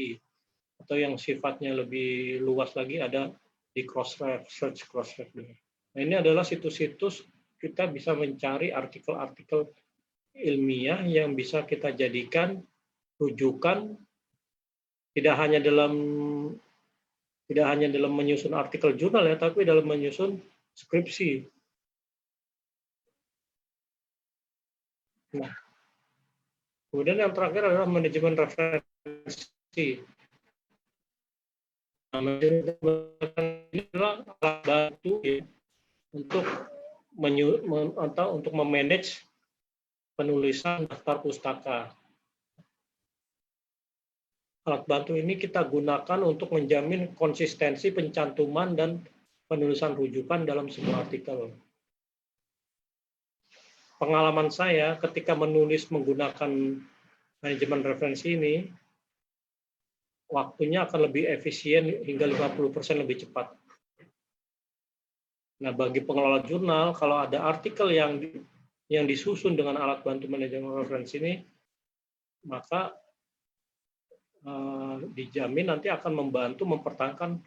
S1: Atau yang sifatnya lebih luas lagi ada di Crossref, search Crossref. Nah, ini adalah situs-situs kita bisa mencari artikel-artikel ilmiah yang bisa kita jadikan rujukan tidak hanya dalam menyusun artikel jurnal ya, tapi dalam menyusun skripsi. Nah, kemudian yang terakhir adalah manajemen referensi. Nah, manajemen ini adalah alat bantu ya, untuk memanage penulisan daftar pustaka. Alat bantu ini kita gunakan untuk menjamin konsistensi pencantuman dan penulisan rujukan dalam sebuah artikel. Pengalaman saya ketika menulis menggunakan manajemen referensi ini, waktunya akan lebih efisien hingga 50% lebih cepat. Nah, bagi pengelola jurnal, kalau ada artikel yang disusun dengan alat bantu manajemen referensi ini, maka dijamin nanti akan membantu mempertahankan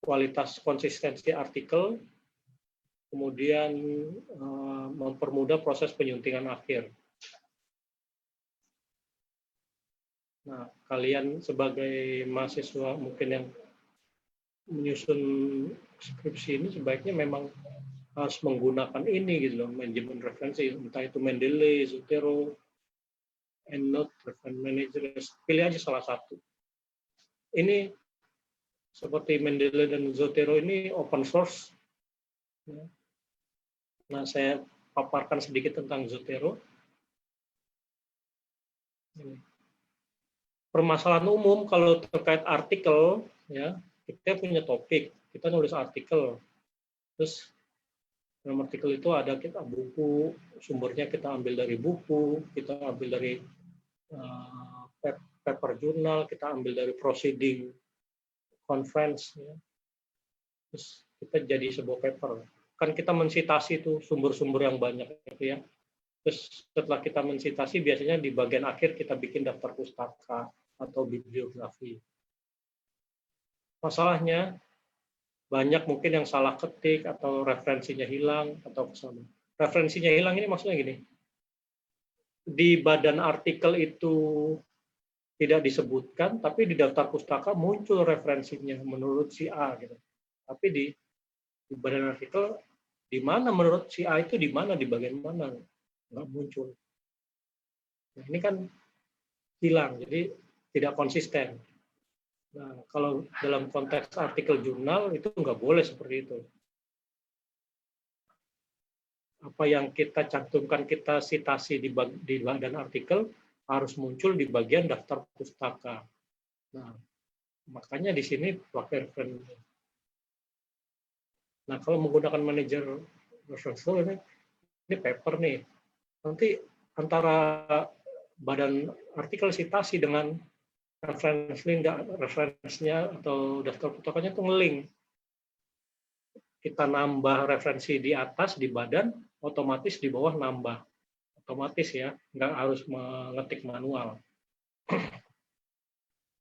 S1: kualitas konsistensi artikel, kemudian mempermudah proses penyuntingan akhir. Nah, kalian sebagai mahasiswa mungkin yang menyusun skripsi ini sebaiknya memang harus menggunakan ini gitu loh, manajemen referensi, entah itu Mendeley, Zotero, EndNote, Reference Manager, pilih aja salah satu. Ini seperti Mendeley dan Zotero ini open source. Nah, saya paparkan sedikit tentang Zotero. Permasalahan umum kalau terkait artikel, ya, kita punya topik, kita nulis artikel, terus dalam artikel itu ada kita buku, sumbernya kita ambil dari buku, kita ambil dari paper jurnal, kita ambil dari proceeding conference, ya. Terus kita jadi sebuah paper. Kan kita mensitasi itu sumber-sumber yang banyak, gitu ya. Terus setelah kita mensitasi, biasanya di bagian akhir kita bikin daftar pustaka atau bibliografi. Masalahnya, banyak mungkin yang salah ketik atau referensinya hilang atau kesana. Referensinya hilang ini maksudnya gini, di badan artikel itu tidak disebutkan, tapi di daftar pustaka muncul referensinya menurut si A gitu. Tapi di badan artikel di mana menurut si A itu di mana, di bagian mana, nggak muncul. Nah, ini kan hilang, jadi tidak konsisten. Nah, kalau dalam konteks artikel jurnal itu nggak boleh seperti itu. Apa yang kita cantumkan, kita sitasi di badan artikel harus muncul di bagian daftar pustaka. Nah, makanya di sini pakai referensi. Nah, kalau menggunakan manajer reference ini paper nih. Nanti antara badan artikel sitasi dengan referensinya atau daftar pustakanya itu nge-link. Kita nambah referensi di atas, di badan, otomatis di bawah nambah. Otomatis ya, nggak harus mengetik manual.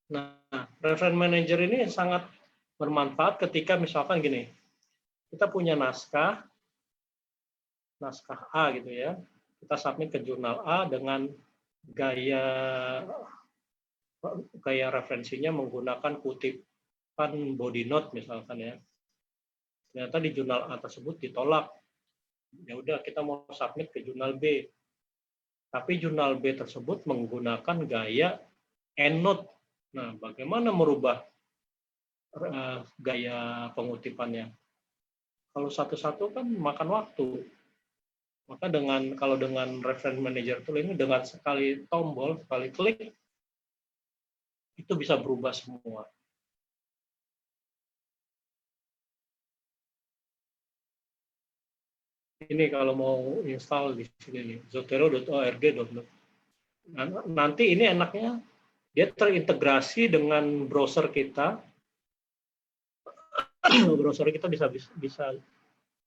S1: Nah, reference manager ini sangat bermanfaat ketika misalkan gini, kita punya naskah A gitu ya, kita submit ke jurnal A dengan gaya referensinya menggunakan kutipan body note misalkan ya. Ternyata di jurnal A tersebut ditolak. Ya udah kita mau submit ke jurnal B. Tapi jurnal B tersebut menggunakan gaya EndNote. Nah, bagaimana merubah gaya pengutipannya? Kalau satu-satu kan makan waktu. Maka kalau dengan reference manager tool ini dengan sekali tombol, sekali klik itu bisa berubah semua. Ini kalau mau install di sini zotero.org. Nanti ini enaknya dia terintegrasi dengan browser kita. Browser kita bisa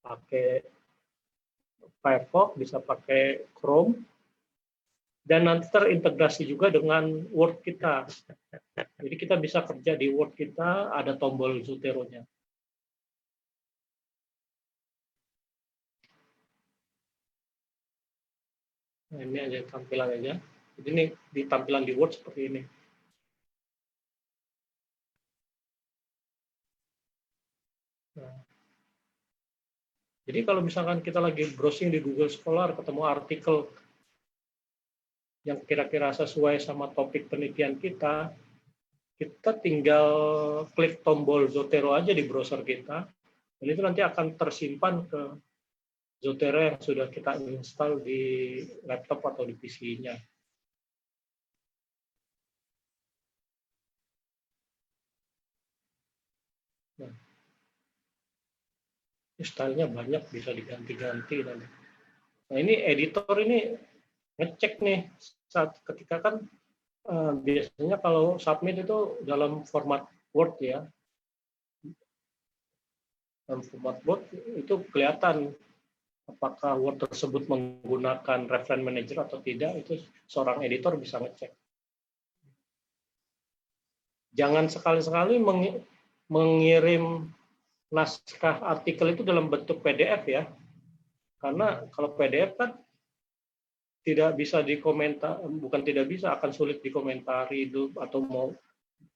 S1: pakai Firefox, bisa pakai Chrome, dan nanti terintegrasi juga dengan Word kita. Jadi kita bisa kerja di Word kita, ada tombol Zotero-nya. Nah, ini aja tampilan aja. Jadi ini di tampilan di Word seperti ini. Nah, jadi kalau misalkan kita lagi browsing di Google Scholar, ketemu artikel yang kira-kira sesuai sama topik penelitian kita tinggal klik tombol Zotero aja di browser kita, dan itu nanti akan tersimpan ke Zotero yang sudah kita install di laptop atau di PC-nya. Nah, stylenya banyak, bisa diganti-ganti. Nah, ini editor ini ngecek nih, saat ketika kan biasanya kalau submit itu dalam format Word ya. Dalam format Word itu kelihatan apakah Word tersebut menggunakan reference manager atau tidak, itu seorang editor bisa ngecek. Jangan sekali-sekali mengirim naskah artikel itu dalam bentuk PDF ya. Karena kalau PDF kan tidak bisa dikomentar, bukan tidak bisa, akan sulit dikomentari atau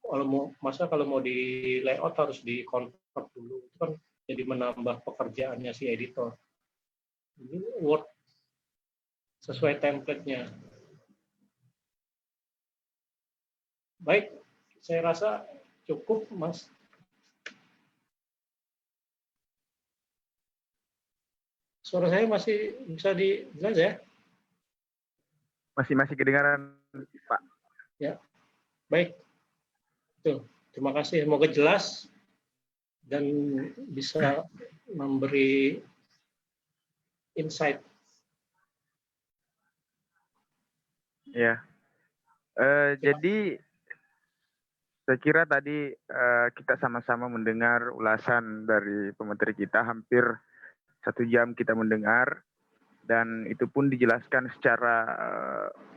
S1: kalau mau di layout harus di-convert dulu. Itu kan jadi menambah pekerjaannya si editor. Ini Word sesuai template-nya. Baik, saya rasa cukup, Mas. Suara saya masih bisa dijelas ya?
S2: Masih kedengaran, Pak.
S1: Ya, baik. Tuh, terima kasih. Semoga jelas dan bisa memberi insight.
S2: Ya. Jadi saya kira tadi kita sama-sama mendengar ulasan dari pemateri kita, hampir 1 jam kita mendengar, dan itu pun dijelaskan secara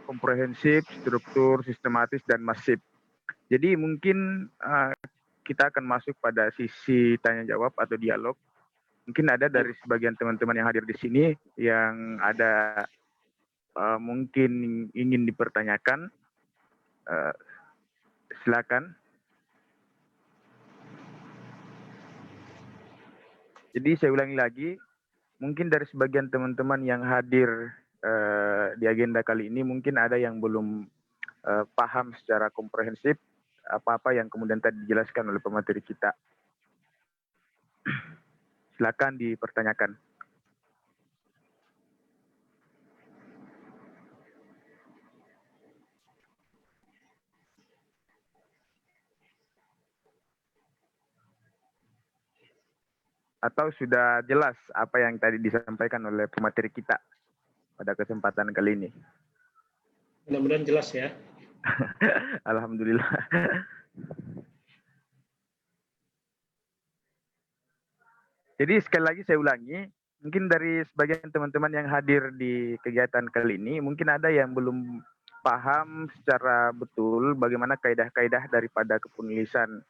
S2: komprehensif, struktur, sistematis, dan masif. Jadi mungkin kita akan masuk pada sisi tanya jawab atau dialog. Mungkin ada dari sebagian teman-teman yang hadir di sini yang ada mungkin ingin dipertanyakan. Silakan. Jadi saya ulangi lagi, mungkin dari sebagian teman-teman yang hadir di agenda kali ini mungkin ada yang belum paham secara komprehensif apa-apa yang kemudian tadi dijelaskan oleh pemateri kita. Silakan dipertanyakan. Atau sudah jelas apa yang tadi disampaikan oleh pemateri kita pada kesempatan kali ini?
S1: Mudah-mudahan jelas ya.
S2: Alhamdulillah. Jadi sekali lagi saya ulangi, mungkin dari sebagian teman-teman yang hadir di kegiatan kali ini, mungkin ada yang belum paham secara betul bagaimana kaidah-kaidah daripada kepenulisan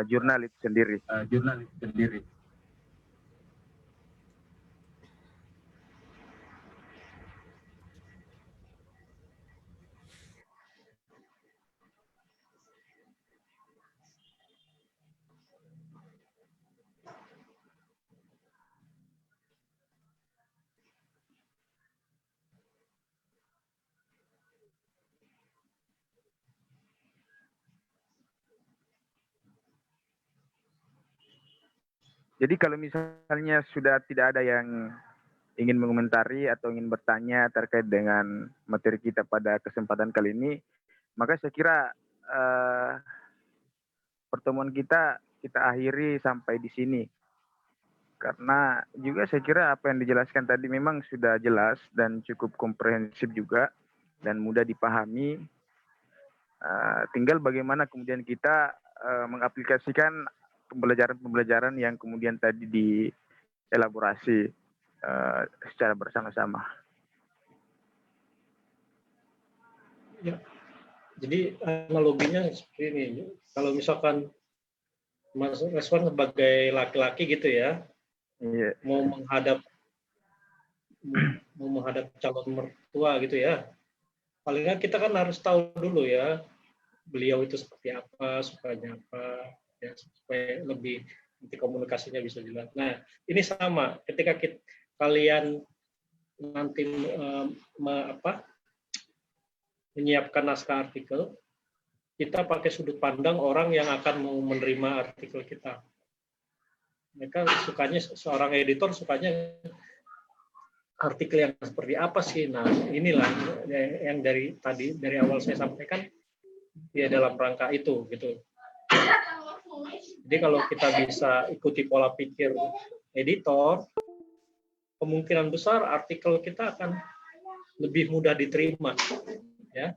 S2: jurnal itu sendiri. Jadi kalau misalnya sudah tidak ada yang ingin mengomentari atau ingin bertanya terkait dengan materi kita pada kesempatan kali ini, maka saya kira pertemuan kita akhiri sampai di sini. Karena juga saya kira apa yang dijelaskan tadi memang sudah jelas dan cukup komprehensif juga dan mudah dipahami. Tinggal bagaimana kemudian kita mengaplikasikan pembelajaran yang kemudian tadi dielaborasi secara bersama-sama.
S1: Ya. Jadi analoginya seperti ini. Kalau misalkan Mas Reswan sebagai laki-laki gitu ya, mau menghadap calon mertua gitu ya, paling nggak kita kan harus tahu dulu ya beliau itu seperti apa, sukanya apa, ya, supaya lebih nanti komunikasinya bisa jelas. Nah, ini sama ketika kalian nanti menyiapkan naskah artikel, kita pakai sudut pandang orang yang akan mau menerima artikel kita. Mereka sukanya, seorang editor sukanya artikel yang seperti apa sih? Nah, inilah yang dari awal saya sampaikan ya dalam rangka itu gitu. Jadi kalau kita bisa ikuti pola pikir editor, kemungkinan besar artikel kita akan lebih mudah diterima, ya,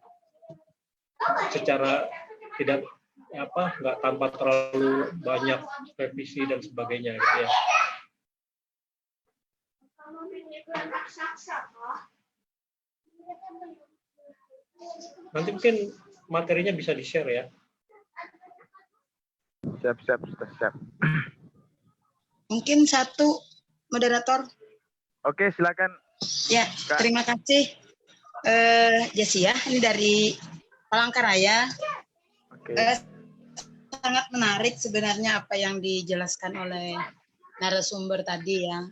S1: secara nggak tanpa terlalu banyak revisi dan sebagainya, gitu ya. Nanti mungkin materinya bisa di-share ya.
S2: Siap.
S3: Mungkin satu moderator.
S2: Oke, silakan.
S3: Ya, Kak. Terima kasih Jessi ya. Ini dari Palangkaraya. Oke. Sangat menarik sebenarnya apa yang dijelaskan oleh narasumber tadi ya.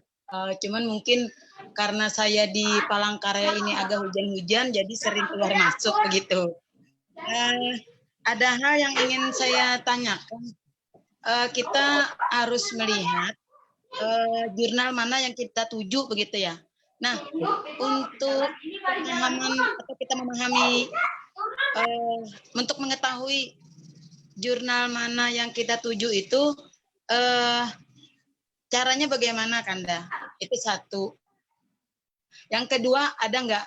S3: Cuman mungkin karena saya di Palangkaraya ini agak hujan-hujan, jadi sering keluar masuk begitu. ada hal yang ingin saya tanyakan. Kita harus melihat jurnal mana yang kita tuju begitu ya. Nah, untuk pemahaman atau kita memahami untuk mengetahui jurnal mana yang kita tuju itu caranya bagaimana, Kanda? Itu satu. Yang kedua, ada nggak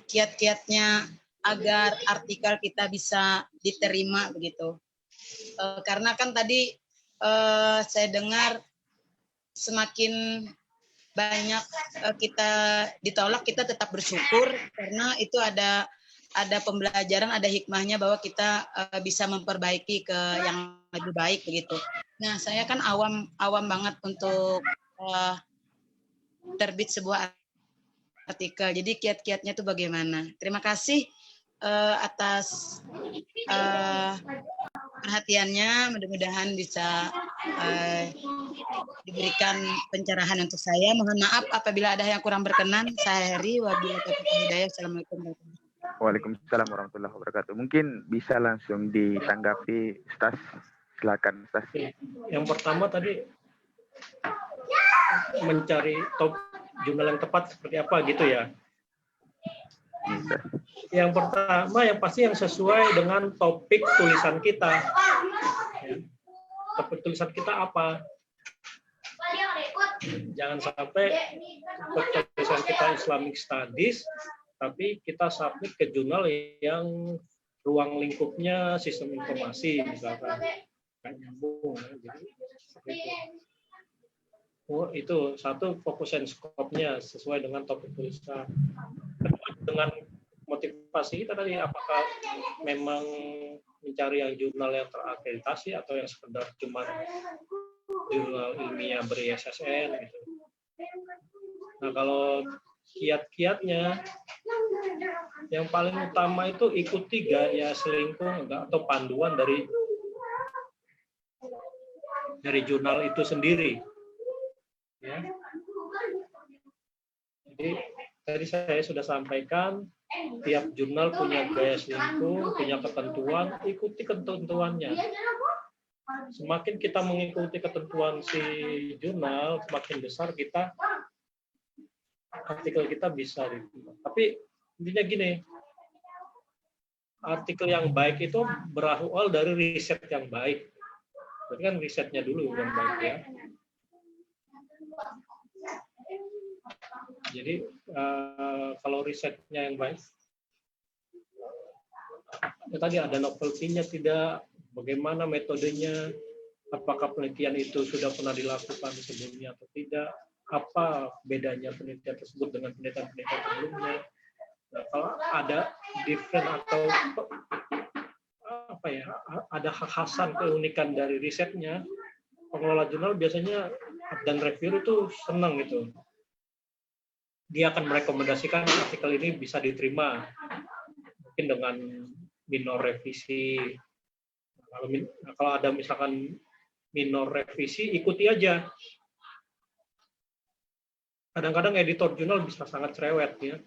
S3: kiat-kiatnya agar artikel kita bisa diterima begitu? Karena kan tadi saya dengar semakin banyak kita ditolak, kita tetap bersyukur karena itu ada pembelajaran, ada hikmahnya bahwa kita bisa memperbaiki ke yang lebih baik begitu. Nah, saya kan awam banget untuk terbit sebuah artikel. Jadi kiat-kiatnya itu bagaimana? Terima kasih atas perhatiannya, mudah-mudahan bisa diberikan pencerahan untuk saya. Mohon maaf apabila ada yang kurang berkenan. Saya Heri, wabillahi taufiq wal hidayah. Assalamualaikum warahmatullahi wabarakatuh.
S2: Waalaikumsalam warahmatullahi wabarakatuh. Mungkin bisa langsung ditanggapi, Ustaz. Silakan, Ustaz.
S1: Yang pertama tadi mencari top jurnal yang tepat seperti apa gitu ya. Yang pertama yang pasti yang sesuai dengan topik tulisan kita. Topik tulisan kita apa? Jangan sampai topik tulisan kita Islamic Studies, tapi kita submit ke jurnal yang ruang lingkupnya sistem informasi misalkan. Nggak nyambung. Jadi, itu satu, fokus and scope-nya sesuai dengan topik tulisan. Dengan motivasi kita tadi, apakah memang mencari yang jurnal yang terakreditasi atau yang sekedar cuma jurnal ilmiah ber-ISSN gitu. Nah, kalau kiat-kiatnya yang paling utama itu ikuti gaya selingkuh atau panduan dari jurnal itu sendiri. Ya. Jadi tadi saya sudah sampaikan, tiap jurnal punya gaya selingkuh, punya ketentuan, ikuti ketentuannya. Semakin kita mengikuti ketentuan si jurnal, semakin besar kita artikel kita bisa. Tapi intinya gini, artikel yang baik itu berawal dari riset yang baik. Jadi kan risetnya dulu yang baik ya. Jadi kalau risetnya yang baik, ya tadi ada novelty-nya tidak, bagaimana metodenya, apakah penelitian itu sudah pernah dilakukan sebelumnya atau tidak, apa bedanya penelitian tersebut dengan penelitian sebelumnya. Nah, kalau ada different atau apa ya, ada khasan keunikan dari risetnya, pengelola jurnal biasanya dan reviewer itu senang gitu. Dia akan merekomendasikan artikel ini bisa diterima, mungkin dengan minor revisi. Kalau ada misalkan minor revisi, ikuti aja. Kadang-kadang editor jurnal bisa sangat cerewet ya,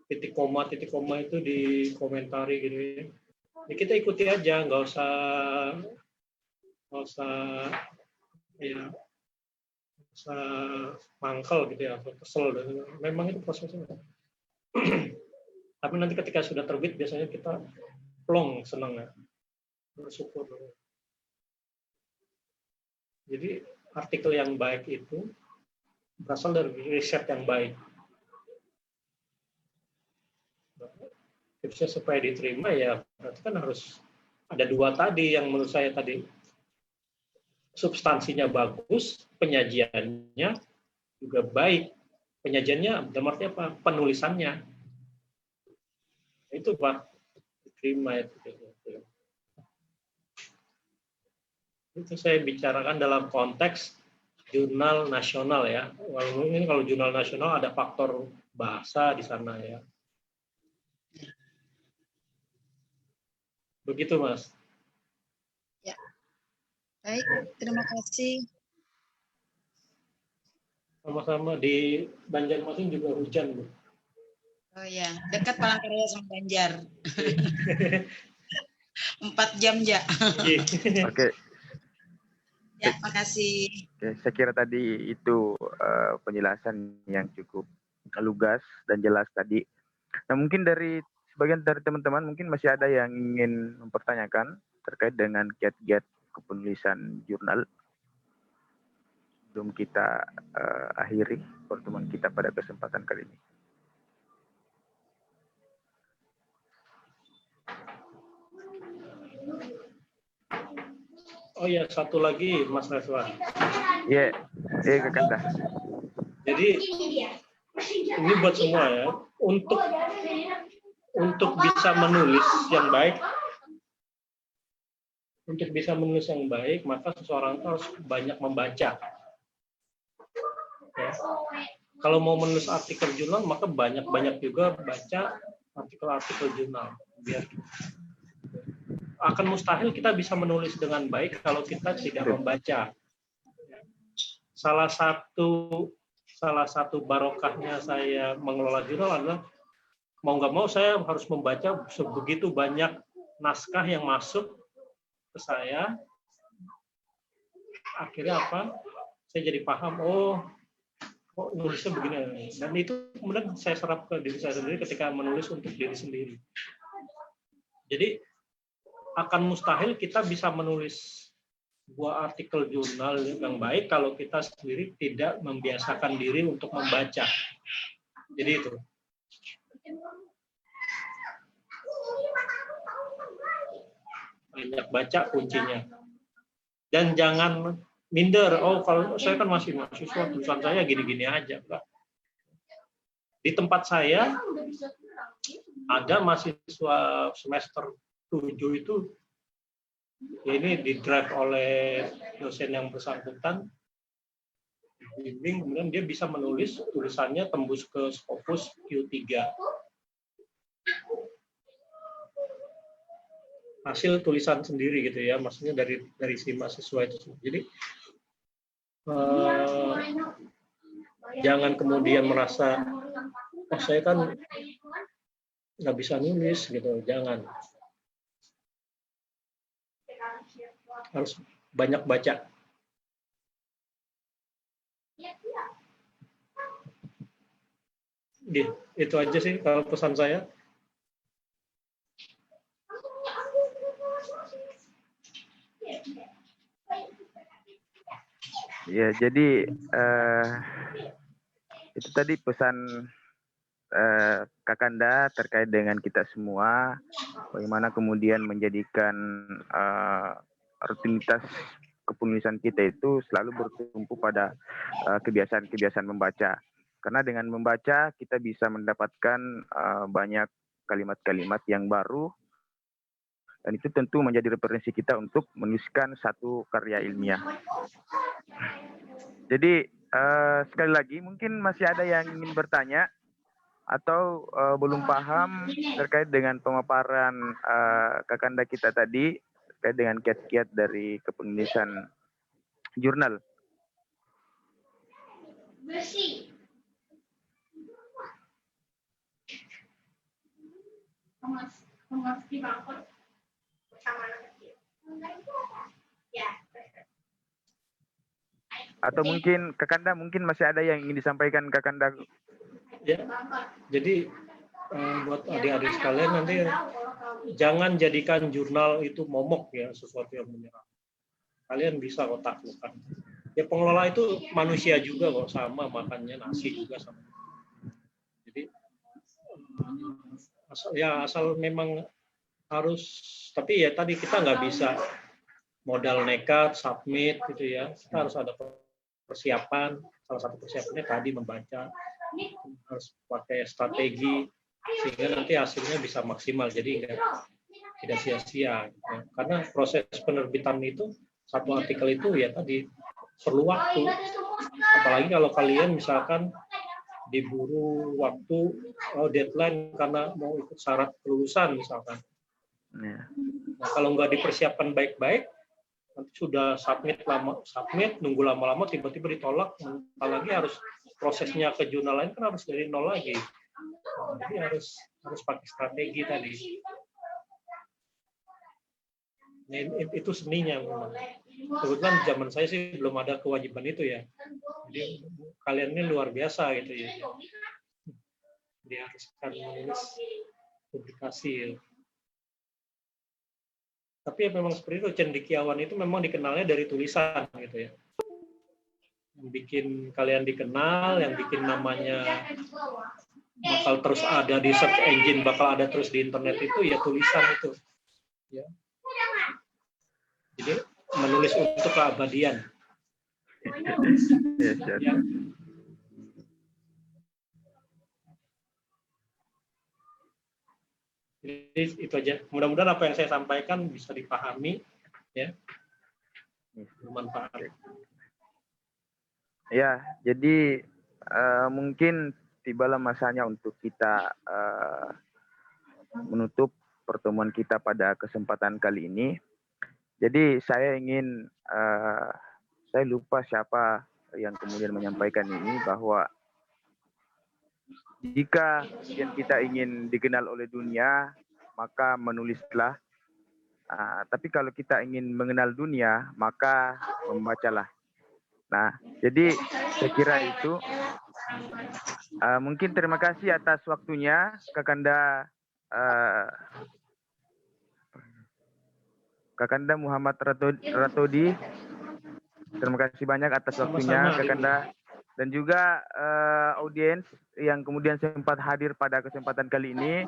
S1: titik koma itu dikomentari gitu ya. Jadi kita ikuti aja, nggak usah mangkel gitu ya, atau kesel. Memang itu prosesnya. Tapi nanti ketika sudah terbit biasanya kita plong, senang ya, bersyukur. Jadi artikel yang baik itu berasal dari riset yang baik. Tipsnya supaya diterima ya berarti kan harus ada dua tadi yang menurut saya tadi. Substansinya bagus, penyajiannya juga baik. Penyajiannya dalam arti apa? Penulisannya. Itu Pak, diterima itu. Itu saya bicarakan dalam konteks jurnal nasional ya. Ini kalau jurnal nasional ada faktor bahasa di sana ya. Begitu Mas.
S3: Ya. Baik, terima kasih.
S1: Sama-sama, di Banjarmasin juga hujan, Bu.
S3: Oh ya, dekat Palangkaraya sama Banjar. 4 jam ya.
S2: Oke.
S3: Ya, makasih.
S2: Oke, saya kira tadi itu penjelasan yang cukup lugas dan jelas tadi. Nah, mungkin dari sebagian dari teman-teman mungkin masih ada yang ingin mempertanyakan terkait dengan kiat-kiat kepenulisan jurnal. Sebelum kita akhiri pertemuan kita pada kesempatan kali ini.
S1: Oh ya, satu lagi Mas Reswan.
S2: Iya, Kakanda.
S1: Jadi ini buat semua ya, untuk bisa menulis yang baik, maka seseorang harus banyak membaca. Ya. Kalau mau menulis artikel jurnal, maka banyak juga baca artikel-artikel jurnal. Biar akan mustahil kita bisa menulis dengan baik kalau kita tidak membaca. Salah satu barokahnya saya mengelola jurnal adalah mau nggak mau saya harus membaca sebegitu banyak naskah yang masuk ke saya. Akhirnya apa? Saya jadi paham, kok nulisnya begini. Dan itu kemudian saya serap ke diri saya sendiri ketika menulis untuk diri sendiri. Jadi akan mustahil kita bisa menulis sebuah artikel jurnal yang baik kalau kita sendiri tidak membiasakan diri untuk membaca. Jadi itu. Banyak baca kuncinya. Dan jangan minder, kalau saya kan masih mahasiswa, tulisan saya gini-gini aja. Enggak. Di tempat saya ada mahasiswa semester 7 itu, ini di-drive oleh dosen yang bersangkutan, bimbing, kemudian dia bisa menulis tulisannya tembus ke Scopus Q3. Hasil tulisan sendiri gitu ya, maksudnya dari si mahasiswa itu. Jadi jangan kemudian merasa, saya kan nggak bisa nulis gitu, jangan. Harus banyak baca. Itu aja sih kalau pesan saya.
S2: Ya, jadi itu tadi pesan Kakanda terkait dengan kita semua, bagaimana kemudian menjadikan rutinitas kepenulisan kita itu selalu bertumpu pada kebiasaan-kebiasaan membaca. Karena dengan membaca kita bisa mendapatkan banyak kalimat-kalimat yang baru, dan itu tentu menjadi referensi kita untuk menuliskan satu karya ilmiah. Jadi sekali lagi mungkin masih ada yang ingin bertanya atau belum paham terkait dengan pemaparan Kakanda kita tadi terkait dengan kiat-kiat dari kepenulisan jurnal. Atau mungkin Kakanda mungkin masih ada yang ingin disampaikan Kakanda?
S1: Ya, jadi buat adik-adik sekalian nanti jangan jadikan jurnal itu momok ya, sesuatu yang menyerang. Kalian bisa kok taklukkan. Ya pengelola itu manusia juga kok, sama makannya nasi juga sama. Jadi asal memang harus, tapi ya tadi kita nggak bisa modal nekat submit gitu ya. Kita harus ada persiapan. Salah satu persiapannya tadi membaca, harus pakai strategi sehingga nanti hasilnya bisa maksimal, jadi tidak sia-sia gitu. Karena proses penerbitan itu satu artikel itu ya tadi perlu waktu, apalagi kalau kalian misalkan diburu waktu, deadline karena mau ikut syarat kelulusan misalkan. Nah, kalau nggak dipersiapkan baik-baik, nanti sudah submit nunggu lama-lama tiba-tiba ditolak, apalagi harus prosesnya ke jurnal lain kan harus dari nol lagi. Jadi harus pakai strategi tadi. Nah, itu seninya memang. Kebetulan zaman saya sih belum ada kewajiban itu ya. Jadi kalian ini luar biasa gitu ya. Diharuskan menulis publikasi ya. Tapi ya memang seperti itu, cendekiawan itu memang dikenalnya dari tulisan gitu ya. Yang bikin kalian dikenal, yang bikin namanya bakal terus ada di search engine, bakal ada terus di internet itu ya tulisan itu. Ya. Jadi menulis untuk keabadian.
S2: Yes, yes.
S1: Ya. Jadi itu aja. Mudah-mudahan apa yang saya sampaikan bisa dipahami, ya, bermanfaat.
S2: Ya, jadi mungkin tibalah masanya untuk kita menutup pertemuan kita pada kesempatan kali ini. Jadi saya ingin, saya lupa siapa yang kemudian menyampaikan ini, bahwa jika kita ingin dikenal oleh dunia, maka menulislah. Tapi kalau kita ingin mengenal dunia, maka membacalah. Nah, jadi saya kira itu. Mungkin terima kasih atas waktunya, Kakanda Muhammad Ratodi. Terima kasih banyak atas waktunya, Kakanda. Dan juga audiens yang kemudian sempat hadir pada kesempatan kali ini.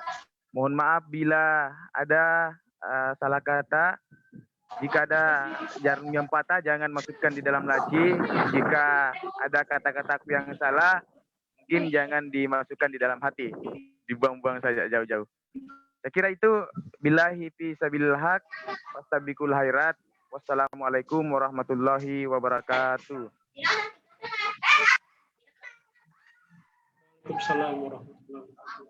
S2: Mohon maaf bila ada salah kata. Jika ada jarum yang patah, jangan masukkan di dalam laci. Jika ada kata-kataku yang salah, mungkin jangan dimasukkan di dalam hati. Dibuang-buang saja jauh-jauh. Saya kira itu. Billahi fi sabilil haq, wastabiqul khairat. Wassalamualaikum warahmatullahi wabarakatuh.
S1: Waalaikumsalam warahmatullahi wabarakatuh.